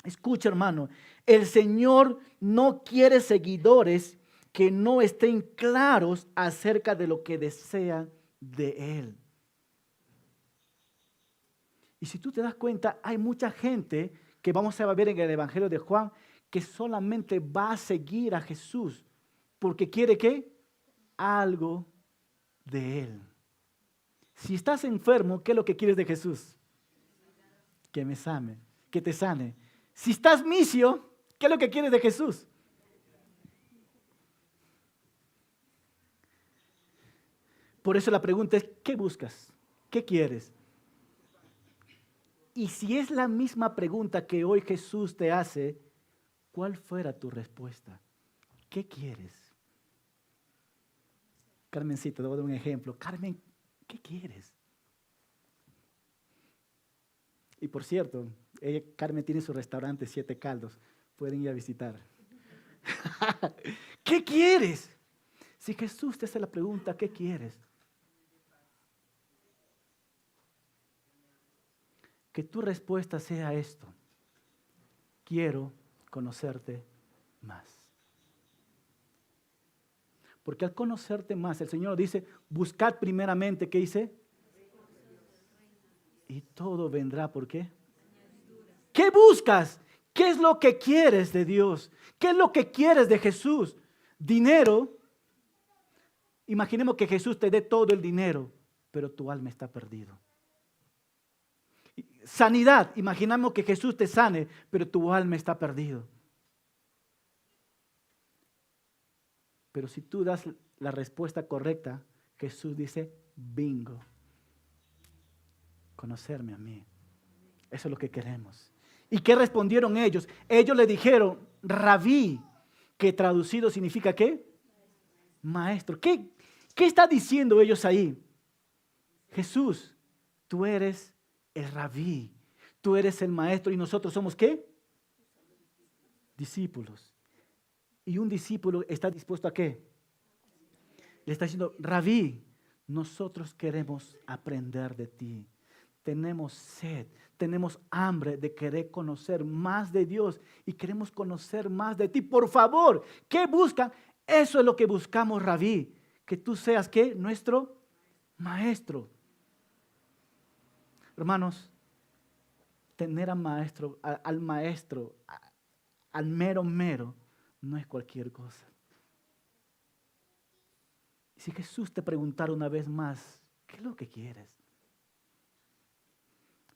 Escucha, hermano, el Señor no quiere seguidores que no estén claros acerca de lo que desean de Él. Y si tú te das cuenta, hay mucha gente que vamos a ver en el Evangelio de Juan que solamente va a seguir a Jesús porque quiere ¿qué? Algo de Él. Si estás enfermo, ¿qué es lo que quieres de Jesús? Que me sane, que te sane. Si estás misio, ¿qué es lo que quieres de Jesús? Por eso la pregunta es, ¿qué buscas? ¿Qué quieres? Y si es la misma pregunta que hoy Jesús te hace, ¿cuál fuera tu respuesta? ¿Qué quieres? Carmencita, te voy a dar un ejemplo. Carmen, ¿qué quieres? Y por cierto, Carmen tiene su restaurante 7 Caldos. Pueden ir a visitar. ¿Qué quieres? Si Jesús te hace la pregunta, ¿qué quieres? Que tu respuesta sea esto. Quiero conocerte más. Porque al conocerte más, el Señor dice, buscad primeramente, ¿qué dice? Y todo vendrá, ¿por qué? ¿Qué buscas? ¿Qué es lo que quieres de Dios? ¿Qué es lo que quieres de Jesús? ¿Dinero? Imaginemos que Jesús te dé todo el dinero, pero tu alma está perdido. Sanidad, imaginamos que Jesús te sane, pero tu alma está perdido. Pero si tú das la respuesta correcta, Jesús dice, bingo, conocerme a mí. Eso es lo que queremos. ¿Y qué respondieron ellos? Ellos le dijeron, Rabí, que traducido significa ¿qué? Maestro. ¿Qué están diciendo ellos ahí? Jesús, tú eres el Rabí, tú eres el maestro y nosotros somos ¿qué? Discípulos. Y un discípulo está dispuesto a ¿qué? Le está diciendo, Rabí, nosotros queremos aprender de ti. Tenemos sed, tenemos hambre de querer conocer más de Dios y queremos conocer más de ti. Por favor, ¿qué buscan? Eso es lo que buscamos, Rabí, que tú seas ¿qué? Nuestro maestro. Hermanos, tener al maestro, al mero, no es cualquier cosa. Si Jesús te preguntara una vez más, ¿qué es lo que quieres?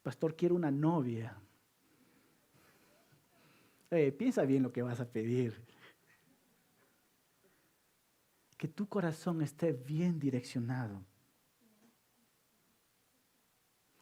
Pastor, quiero una novia. Piensa bien lo que vas a pedir. Que tu corazón esté bien direccionado.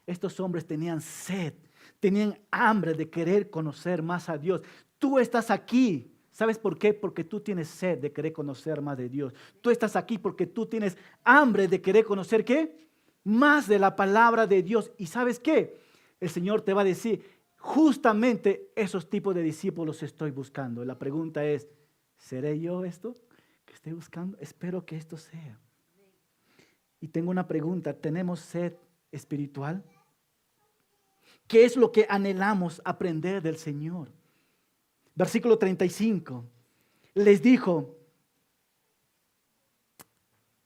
Estos hombres tenían sed, tenían hambre de querer conocer más a Dios. Tú estás aquí. ¿Sabes por qué? Porque tú tienes sed de querer conocer más de Dios. Tú estás aquí porque tú tienes hambre de querer conocer ¿qué? Más de la palabra de Dios. ¿Y sabes qué? El Señor te va a decir, justamente esos tipos de discípulos estoy buscando. La pregunta es, ¿seré yo esto que estoy buscando? Espero que esto sea. Y tengo una pregunta, ¿tenemos sed espiritual? ¿Qué es lo que anhelamos aprender del Señor? Versículo 35. Les dijo,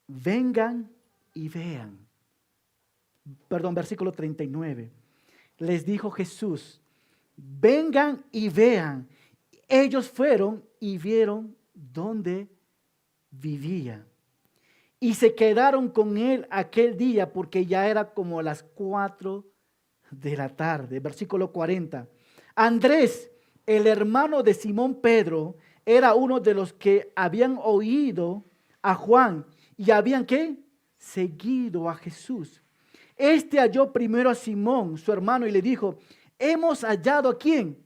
vengan y vean. Perdón, versículo 39. Les dijo Jesús, vengan y vean. Ellos fueron y vieron donde vivía. Y se quedaron con él aquel día porque ya era como las 4 de la tarde. Versículo 40. Andrés, el hermano de Simón Pedro, era uno de los que habían oído a Juan y habían ¿qué? Seguido a Jesús. Este halló primero a Simón, su hermano, y le dijo: hemos hallado ¿a quién?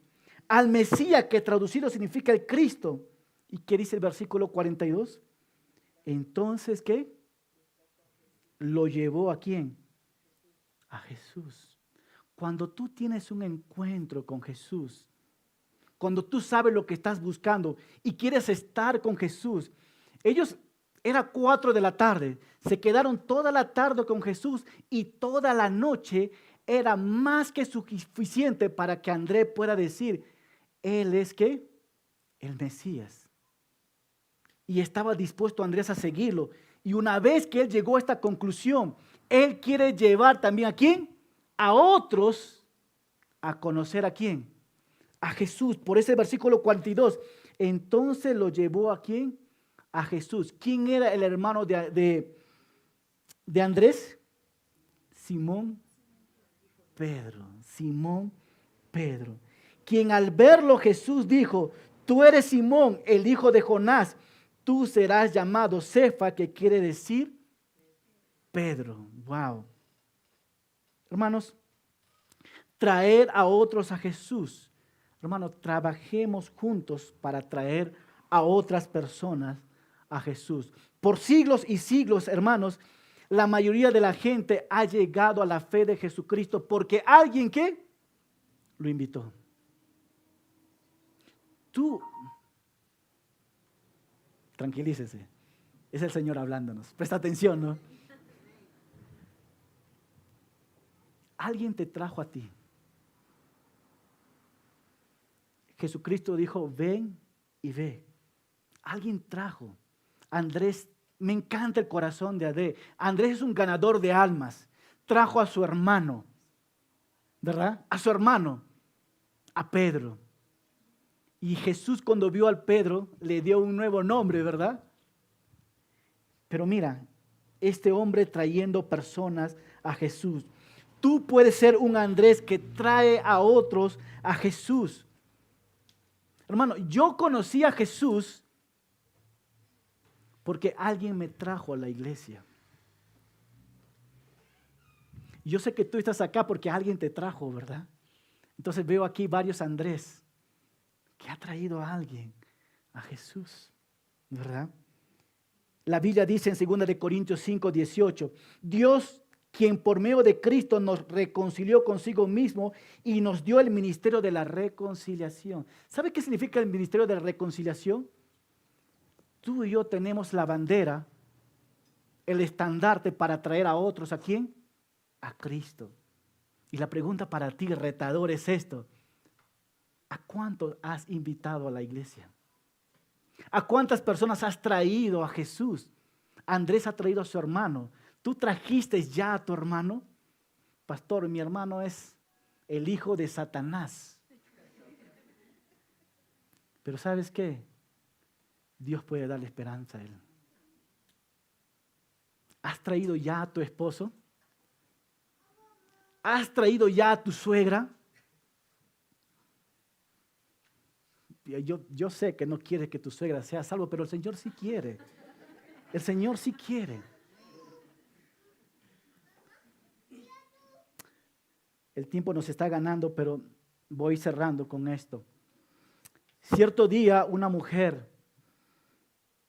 Al Mesías, que traducido significa el Cristo. ¿Y qué dice el versículo 42? Entonces, ¿qué? Lo llevó ¿a quién? A Jesús. Cuando tú tienes un encuentro con Jesús, cuando tú sabes lo que estás buscando y quieres estar con Jesús, ellos, era 4 de la tarde, se quedaron toda la tarde con Jesús y toda la noche era más que suficiente para que Andrés pueda decir: Él es ¿qué? El Mesías. Y estaba dispuesto Andrés a seguirlo. Y una vez que él llegó a esta conclusión, él quiere llevar también ¿a quién? A otros a conocer ¿a quién? A Jesús. Por ese versículo 42. Entonces lo llevó ¿a quién? A Jesús. ¿Quién era el hermano de Andrés? Simón Pedro. Simón Pedro. Quien al verlo Jesús dijo: tú eres Simón, el hijo de Jonás. Tú serás llamado Cefa, que quiere decir Pedro. Wow. Hermanos, traer a otros a Jesús. Hermanos, trabajemos juntos para traer a otras personas a Jesús. Por siglos y siglos, hermanos, la mayoría de la gente ha llegado a la fe de Jesucristo porque alguien ¿qué? Lo invitó. Tú, tranquilícese, es el Señor hablándonos. Presta atención, ¿no? Alguien te trajo a ti. Jesucristo dijo: ven y ve. Alguien trajo. Andrés, me encanta el corazón de Andrés. Andrés es un ganador de almas. Trajo a su hermano, ¿verdad? A su hermano, a Pedro. Y Jesús, cuando vio al Pedro, le dio un nuevo nombre, ¿verdad? Pero mira, este hombre trayendo personas a Jesús. Tú puedes ser un Andrés que trae a otros a Jesús. Hermano, yo conocí a Jesús porque alguien me trajo a la iglesia. Yo sé que tú estás acá porque alguien te trajo, ¿verdad? Entonces veo aquí varios Andrés que ha traído a alguien a Jesús, ¿verdad? La Biblia dice en 2 Corintios 5, 18, Dios, quien por medio de Cristo nos reconcilió consigo mismo y nos dio el ministerio de la reconciliación. ¿Sabe qué significa el ministerio de la reconciliación? Tú y yo tenemos la bandera, el estandarte para traer a otros. ¿A quién? A Cristo. Y la pregunta para ti, retador, es esto: ¿a cuántos has invitado a la iglesia? ¿A cuántas personas has traído a Jesús? Andrés ha traído a su hermano. ¿Tú trajiste ya a tu hermano? Pastor, mi hermano es el hijo de Satanás. Pero ¿sabes qué? Dios puede darle esperanza a él. ¿Has traído ya a tu esposo? ¿Has traído ya a tu suegra? Yo sé que no quieres que tu suegra sea salvo, pero el Señor sí quiere. El Señor sí quiere. El tiempo nos está ganando, pero voy cerrando con esto. Cierto día, una mujer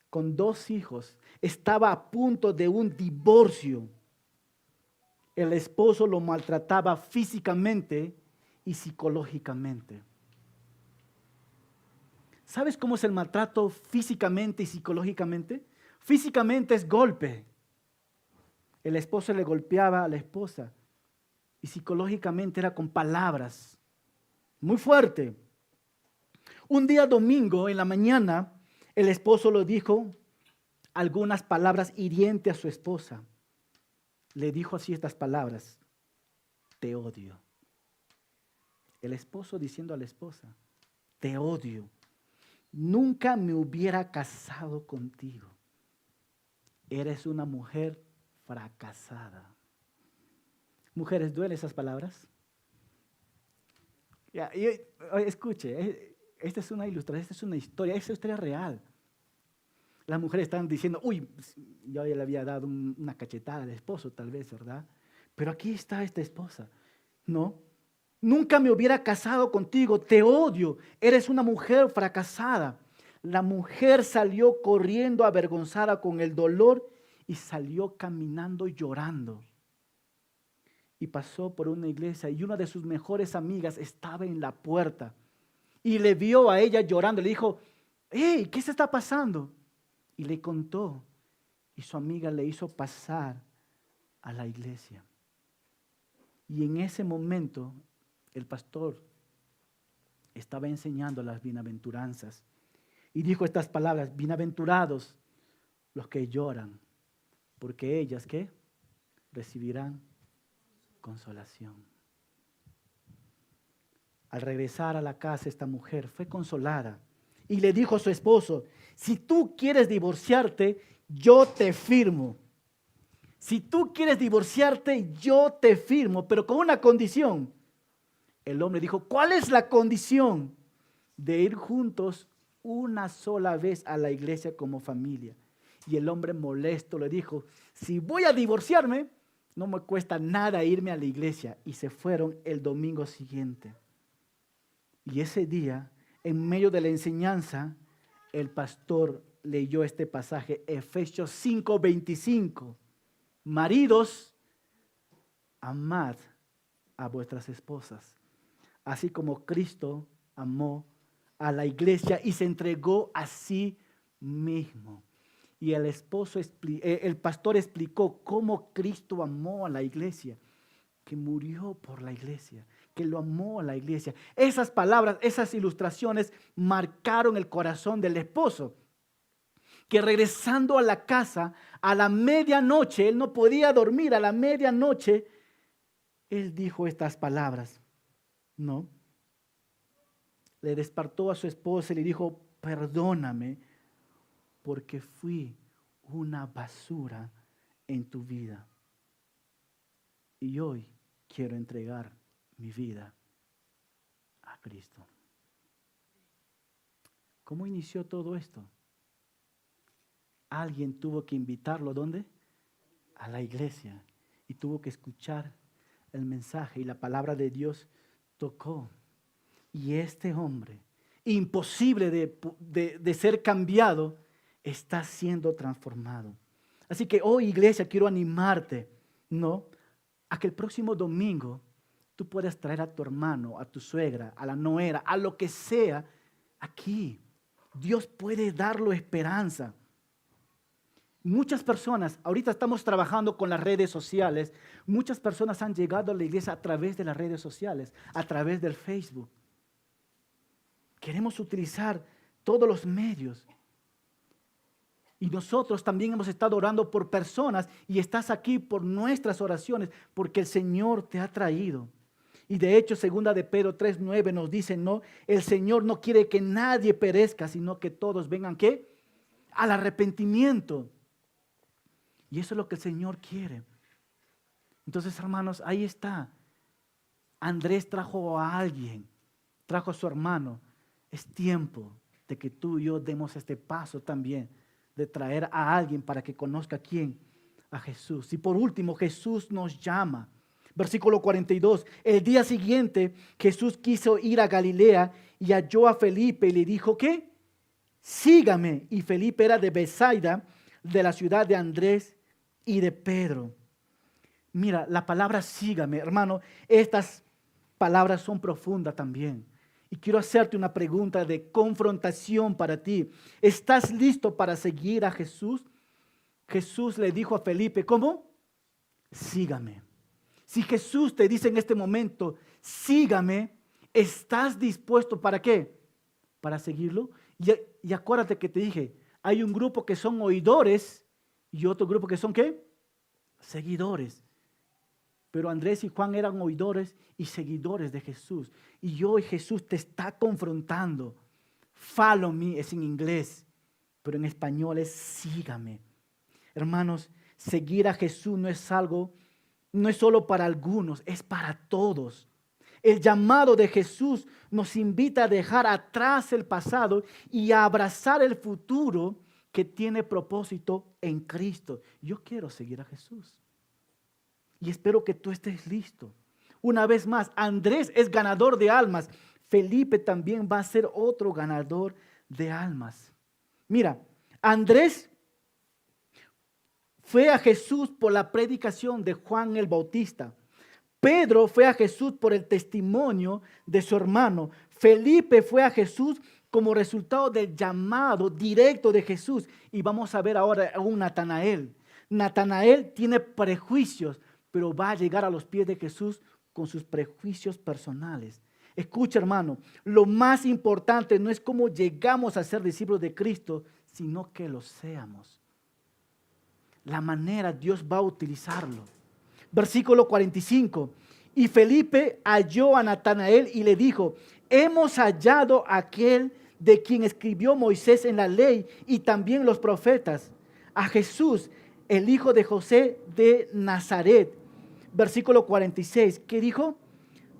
con 2 hijos estaba a punto de un divorcio. El esposo lo maltrataba físicamente y psicológicamente. ¿Sabes cómo es el maltrato físicamente y psicológicamente? Físicamente es golpe. El esposo le golpeaba a la esposa y psicológicamente era con palabras muy fuerte. Un día domingo en la mañana, el esposo le dijo algunas palabras hirientes a su esposa. Le dijo así estas palabras: te odio. El esposo diciendo a la esposa: te odio. nunca me hubiera casado contigo. Eres una mujer fracasada. Mujeres, ¿duelen esas palabras? Escuche, esta es una ilustración, esta es una historia real. Las mujeres están diciendo, uy, yo ya le había dado una cachetada al esposo, tal vez, ¿verdad? Pero aquí está esta esposa. No, nunca me hubiera casado contigo, te odio, eres una mujer fracasada. La mujer salió corriendo avergonzada con el dolor y salió caminando llorando. Y pasó por una iglesia y una de sus mejores amigas estaba en la puerta y le vio a ella llorando. Le dijo, hey, ¿qué se está pasando? Y le contó y su amiga le hizo pasar a la iglesia. Y en ese momento el pastor estaba enseñando las bienaventuranzas y dijo estas palabras: bienaventurados los que lloran, porque ellas, ¿qué? Recibirán consolación. Al regresar a la casa, esta mujer fue consolada y le dijo a su esposo: si tú quieres divorciarte, yo te firmo. Si tú quieres divorciarte, yo te firmo, pero con una condición. El hombre dijo: ¿cuál es la condición? De ir juntos una sola vez a la iglesia como familia. Y el hombre molesto le dijo: si voy a divorciarme, no me cuesta nada irme a la iglesia. Y se fueron el domingo siguiente. Y ese día, en medio de la enseñanza, el pastor leyó este pasaje, Efesios 5:25. Maridos, amad a vuestras esposas, así como Cristo amó a la iglesia y se entregó a sí mismo. Y el pastor explicó cómo Cristo amó a la iglesia, que murió por la iglesia, que lo amó a la iglesia. Esas palabras, esas ilustraciones marcaron el corazón del esposo, que regresando a la casa a la medianoche, él no podía dormir, a la medianoche, él dijo estas palabras, ¿no? Le despertó a su esposa y le dijo: perdóname porque fui una basura en tu vida. Y hoy quiero entregar mi vida a Cristo. ¿Cómo inició todo esto? Alguien tuvo que invitarlo, ¿dónde? A la iglesia. Y tuvo que escuchar el mensaje y la palabra de Dios tocó. Y este hombre, imposible de ser cambiado, está siendo transformado. Así que hoy, iglesia, quiero animarte, ¿no?, a que el próximo domingo tú puedas traer a tu hermano, a tu suegra, a la nuera, a lo que sea, aquí. Dios puede darle esperanza. Muchas personas, ahorita estamos trabajando con las redes sociales, muchas personas han llegado a la iglesia a través de las redes sociales, a través del Facebook. Queremos utilizar todos los medios. Y nosotros también hemos estado orando por personas y estás aquí por nuestras oraciones, porque el Señor te ha traído. Y de hecho, 2 de Pedro 3:9 nos dice, no, el Señor no quiere que nadie perezca, sino que todos vengan, ¿qué? Al arrepentimiento. Y eso es lo que el Señor quiere. Entonces, hermanos, ahí está. Andrés trajo a alguien, trajo a su hermano. Es tiempo de que tú y yo demos este paso también, de traer a alguien para que conozca a quién, a Jesús. Y por último, Jesús nos llama. Versículo 42. El día siguiente, Jesús quiso ir a Galilea y halló a Felipe y le dijo, ¿qué? Sígame. Y Felipe era de Betsaida, de la ciudad de Andrés y de Pedro. Mira, la palabra sígame, hermano, estas palabras son profundas también. Y quiero hacerte una pregunta de confrontación para ti. ¿Estás listo para seguir a Jesús? Jesús le dijo a Felipe, ¿cómo? Sígame. Si Jesús te dice en este momento, sígame, ¿estás dispuesto para qué? Para seguirlo. Y acuérdate que te dije, hay un grupo que son oidores y otro grupo que son ¿qué? Seguidores. Pero Andrés y Juan eran oidores y seguidores de Jesús. Y hoy Jesús te está confrontando. Follow me es en inglés, pero en español es sígame. Hermanos, seguir a Jesús no es solo para algunos, es para todos. El llamado de Jesús nos invita a dejar atrás el pasado y a abrazar el futuro que tiene propósito en Cristo. Yo quiero seguir a Jesús y espero que tú estés listo. Una vez más, Andrés es ganador de almas. Felipe también va a ser otro ganador de almas. Mira, Andrés fue a Jesús por la predicación de Juan el Bautista. Pedro fue a Jesús por el testimonio de su hermano. Felipe fue a Jesús como resultado del llamado directo de Jesús. Y vamos a ver ahora a un Natanael. Natanael tiene prejuicios, pero va a llegar a los pies de Jesús con sus prejuicios personales. Escucha, hermano, lo más importante no es cómo llegamos a ser discípulos de Cristo, sino que lo seamos. La manera Dios va a utilizarlo. Versículo 45. Y Felipe halló a Natanael y le dijo: hemos hallado a aquel de quien escribió Moisés en la ley y también los profetas, a Jesús, el hijo de José de Nazaret. Versículo 46. ¿Qué dijo?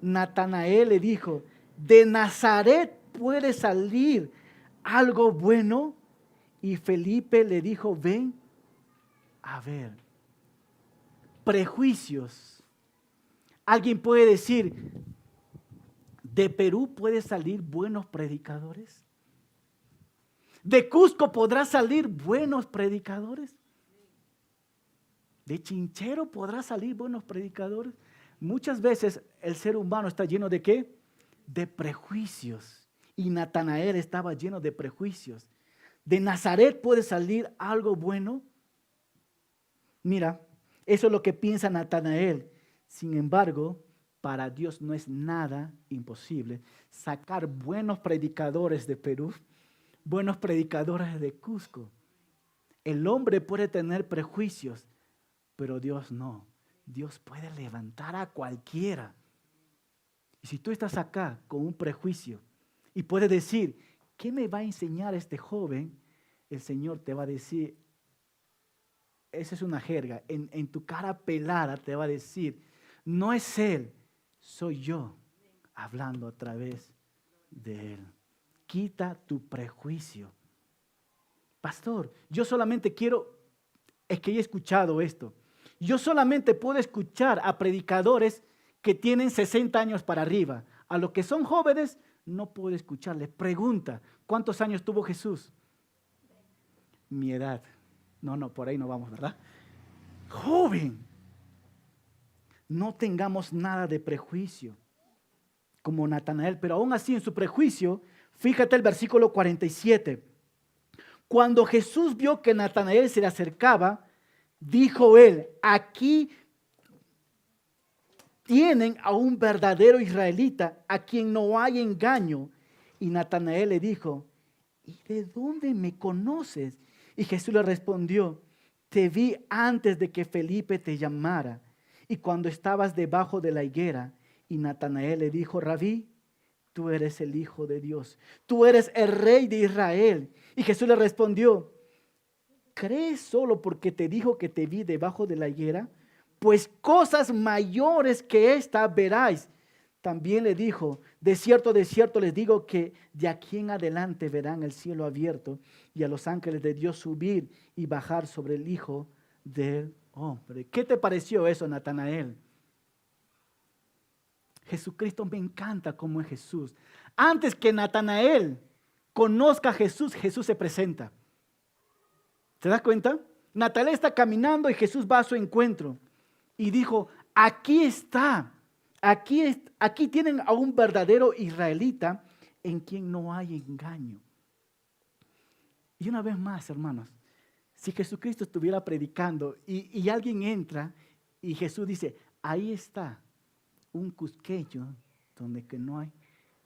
Natanael le dijo: ¿de Nazaret puede salir algo bueno? Y Felipe le dijo: ven a ver. Prejuicios. Alguien puede decir: ¿de Perú puede salir buenos predicadores? ¿De Cusco podrá salir buenos predicadores? ¿De Chinchero podrá salir buenos predicadores? Muchas veces el ser humano está lleno ¿de qué? De prejuicios. Y Natanael estaba lleno de prejuicios. ¿De Nazaret puede salir algo bueno? Mira, eso es lo que piensa Natanael. Sin embargo, para Dios no es nada imposible sacar buenos predicadores de Perú, buenos predicadores de Cusco. El hombre puede tener prejuicios, pero Dios no. Dios puede levantar a cualquiera. Y si tú estás acá con un prejuicio y puedes decir: ¿qué me va a enseñar este joven? El Señor te va a decir, esa es una jerga, en tu cara pelada te va a decir: no es él, soy yo hablando a través de él. Quita tu prejuicio. Pastor, yo solamente es que he escuchado esto. Yo solamente puedo escuchar a predicadores que tienen 60 años para arriba. A los que son jóvenes no puedo escucharles. Pregunta: ¿cuántos años tuvo Jesús? Mi edad. No, por ahí no vamos, ¿verdad? Joven. No tengamos nada de prejuicio como Natanael, pero aún así en su prejuicio, fíjate el versículo 47. Cuando Jesús vio que Natanael se le acercaba, dijo él: aquí tienen a un verdadero israelita a quien no hay engaño. Y Natanael le dijo: ¿y de dónde me conoces? Y Jesús le respondió: te vi antes de que Felipe te llamara y cuando estabas debajo de la higuera. Y Natanael le dijo: Rabí, tú eres el Hijo de Dios, tú eres el Rey de Israel. Y Jesús le respondió: ¿crees solo porque te dijo que te vi debajo de la higuera? Pues cosas mayores que esta veráis. También le dijo: de cierto les digo que de aquí en adelante verán el cielo abierto y a los ángeles de Dios subir y bajar sobre el Hijo del Hombre. ¿Qué te pareció eso, Natanael? Jesucristo, me encanta cómo es Jesús. Antes que Natanael conozca a Jesús, Jesús se presenta. ¿Te das cuenta? Natanael está caminando y Jesús va a su encuentro y dijo: aquí está. Aquí tienen a un verdadero israelita en quien no hay engaño. Y una vez más, hermanos, si Jesucristo estuviera predicando y alguien entra y Jesús dice: ahí está un cusqueño donde que no hay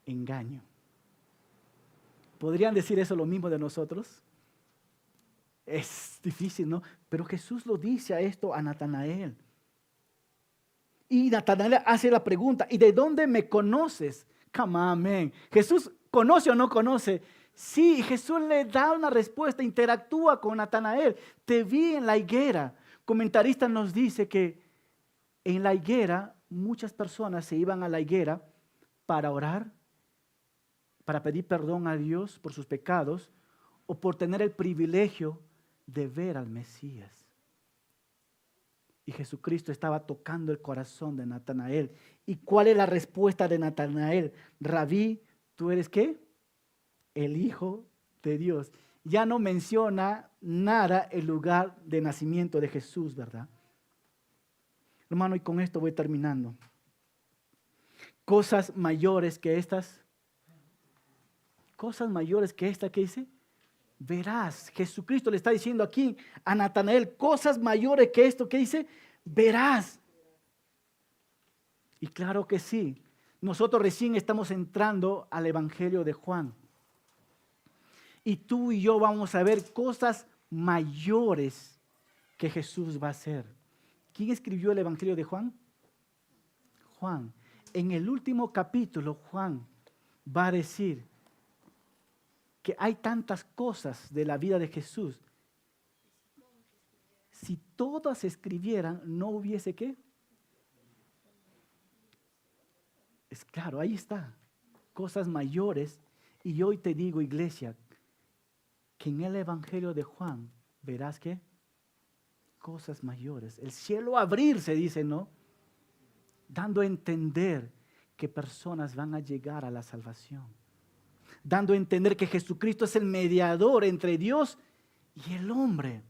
engaño. ¿Podrían decir eso lo mismo de nosotros? Es difícil, ¿no? Pero Jesús lo dice a esto a Natanael. Y Natanael hace la pregunta: ¿y de dónde me conoces? Come on, man. ¿Jesús conoce o no conoce Sí, Jesús le da una respuesta, interactúa con Natanael. Te vi en la higuera. Comentarista nos dice que en la higuera muchas personas se iban a la higuera para orar, para pedir perdón a Dios por sus pecados o por tener el privilegio de ver al Mesías. Y Jesucristo estaba tocando el corazón de Natanael. ¿Y cuál es la respuesta de Natanael? Rabí, ¿tú eres qué? El Hijo de Dios. Ya no menciona nada el lugar de nacimiento de Jesús, ¿verdad? Hermano, y con esto voy terminando. Cosas mayores que estas. Cosas mayores que esta, ¿qué dice? Verás. Jesucristo le está diciendo aquí a Natanael, cosas mayores que esto, ¿qué dice? Verás. Y claro que sí. Nosotros recién estamos entrando al Evangelio de Juan. Y tú y yo vamos a ver cosas mayores que Jesús va a hacer. ¿Quién escribió el Evangelio de Juan? Juan. En el último capítulo, Juan va a decir que hay tantas cosas de la vida de Jesús. Si todas se escribieran, no hubiese ¿qué? Es claro, ahí está. Cosas mayores. Y hoy te digo, iglesia, que en el Evangelio de Juan verás que cosas mayores. El cielo abrirse, dice, ¿no? Dando a entender que personas van a llegar a la salvación. Dando a entender que Jesucristo es el mediador entre Dios y el hombre.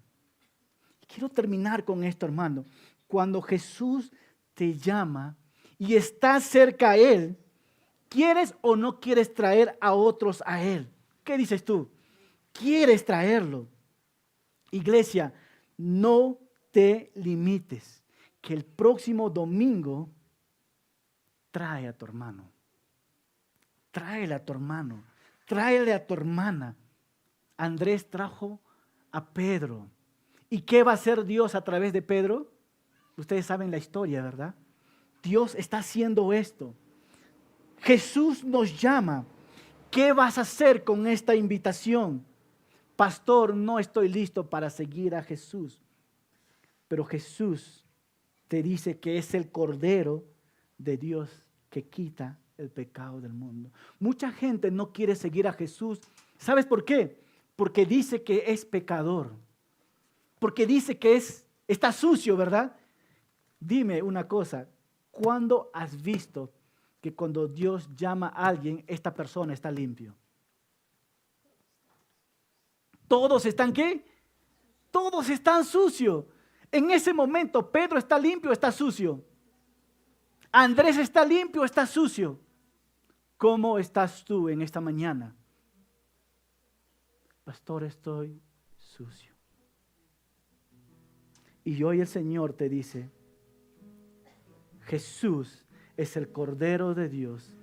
Quiero terminar con esto, hermano. Cuando Jesús te llama y estás cerca a Él, ¿quieres o no quieres traer a otros a Él? ¿Qué dices tú? ¿Quieres traerlo? Iglesia, no te limites, que el próximo domingo trae a tu hermano. Tráele a tu hermano. Tráele a tu hermana. Andrés trajo a Pedro. ¿Y qué va a hacer Dios a través de Pedro? Ustedes saben la historia, ¿verdad? Dios está haciendo esto. Jesús nos llama. ¿Qué vas a hacer con esta invitación? Pastor, no estoy listo para seguir a Jesús. Pero Jesús te dice que es el Cordero de Dios que quita el pecado del mundo. Mucha gente no quiere seguir a Jesús. ¿Sabes por qué? Porque dice que es pecador. Porque dice que está sucio, ¿verdad? Dime una cosa. ¿Cuándo has visto que cuando Dios llama a alguien, esta persona está limpio? ¿Todos están qué? Todos están sucios. En ese momento, Pedro está limpio, está sucio. Andrés está limpio, está sucio. ¿Cómo estás tú en esta mañana? Pastor, estoy sucio. Y hoy el Señor te dice, Jesús es el Cordero de Dios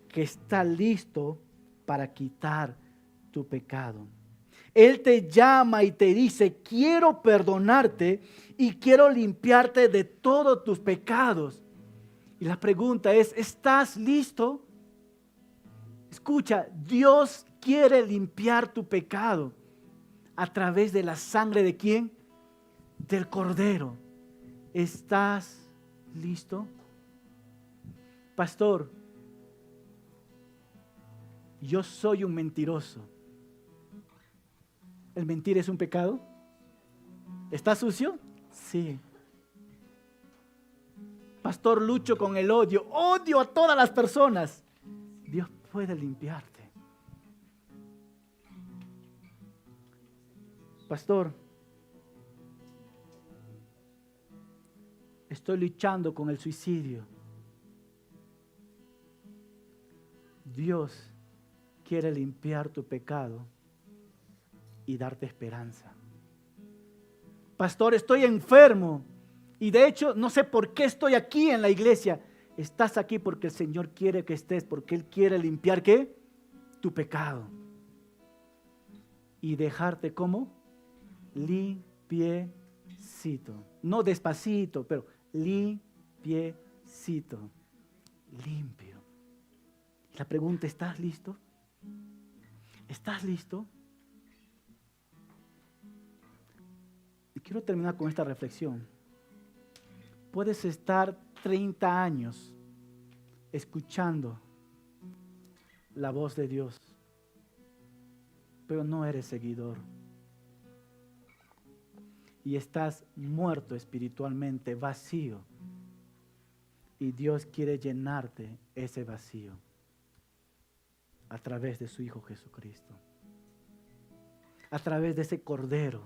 que está listo para quitar tu pecado. Él te llama y te dice, quiero perdonarte y quiero limpiarte de todos tus pecados. Y la pregunta es, ¿estás listo? Escucha, Dios quiere limpiar tu pecado a través de la sangre de ¿quién? Del Cordero. ¿Estás listo? Pastor, yo soy un mentiroso. ¿El mentir es un pecado? ¿Está sucio? Sí. Pastor, lucho con el odio. Odio a todas las personas. Dios puede limpiarte. Pastor, estoy luchando con el suicidio. Dios quiere limpiar tu pecado y darte esperanza. Pastor, estoy enfermo y de hecho no sé por qué estoy aquí en la iglesia. Estás aquí porque el Señor quiere que estés, porque Él quiere limpiar ¿qué? Tu pecado y dejarte como limpiecito. No despacito, pero limpiecito, limpio. La pregunta, ¿estás listo? ¿Estás listo? Y quiero terminar con esta reflexión. Puedes estar 30 años escuchando la voz de Dios, pero no eres seguidor. Y estás muerto espiritualmente, vacío. Y Dios quiere llenarte ese vacío a través de su Hijo Jesucristo. A través de ese Cordero,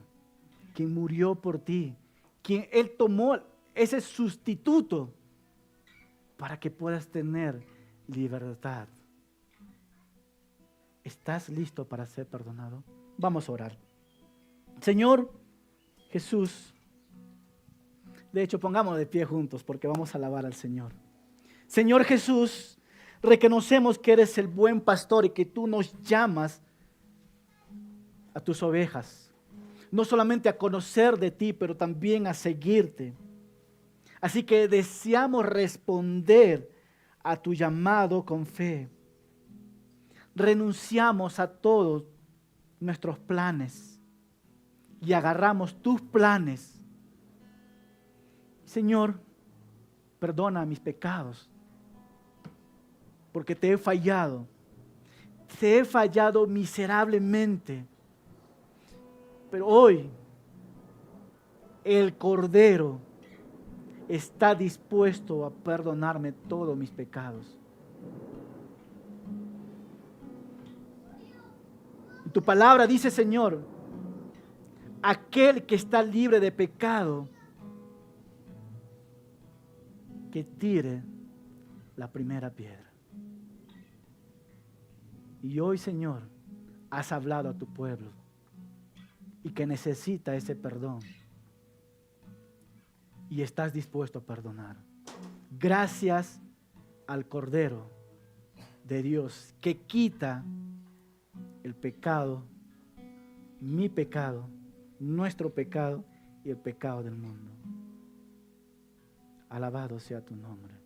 quien murió por ti, quien Él tomó ese sustituto para que puedas tener libertad. ¿Estás listo para ser perdonado? Vamos a orar. Señor Jesús, de hecho pongámonos de pie juntos porque vamos a alabar al Señor. Señor Jesús, reconocemos que eres el buen pastor y que tú nos llamas a tus ovejas, no solamente a conocer de ti, pero también a seguirte. Así que deseamos responder a tu llamado con fe. Renunciamos a todos nuestros planes y agarramos tus planes. Señor, perdona mis pecados, porque te he fallado. Te he fallado miserablemente. Pero hoy el Cordero está dispuesto a perdonarme todos mis pecados. Y tu palabra dice, Señor, aquel que está libre de pecado, que tire la primera piedra. Y hoy, Señor, has hablado a tu pueblo y que necesita ese perdón. Y estás dispuesto a perdonar. Gracias al Cordero de Dios que quita el pecado, mi pecado, nuestro pecado y el pecado del mundo. Alabado sea tu nombre.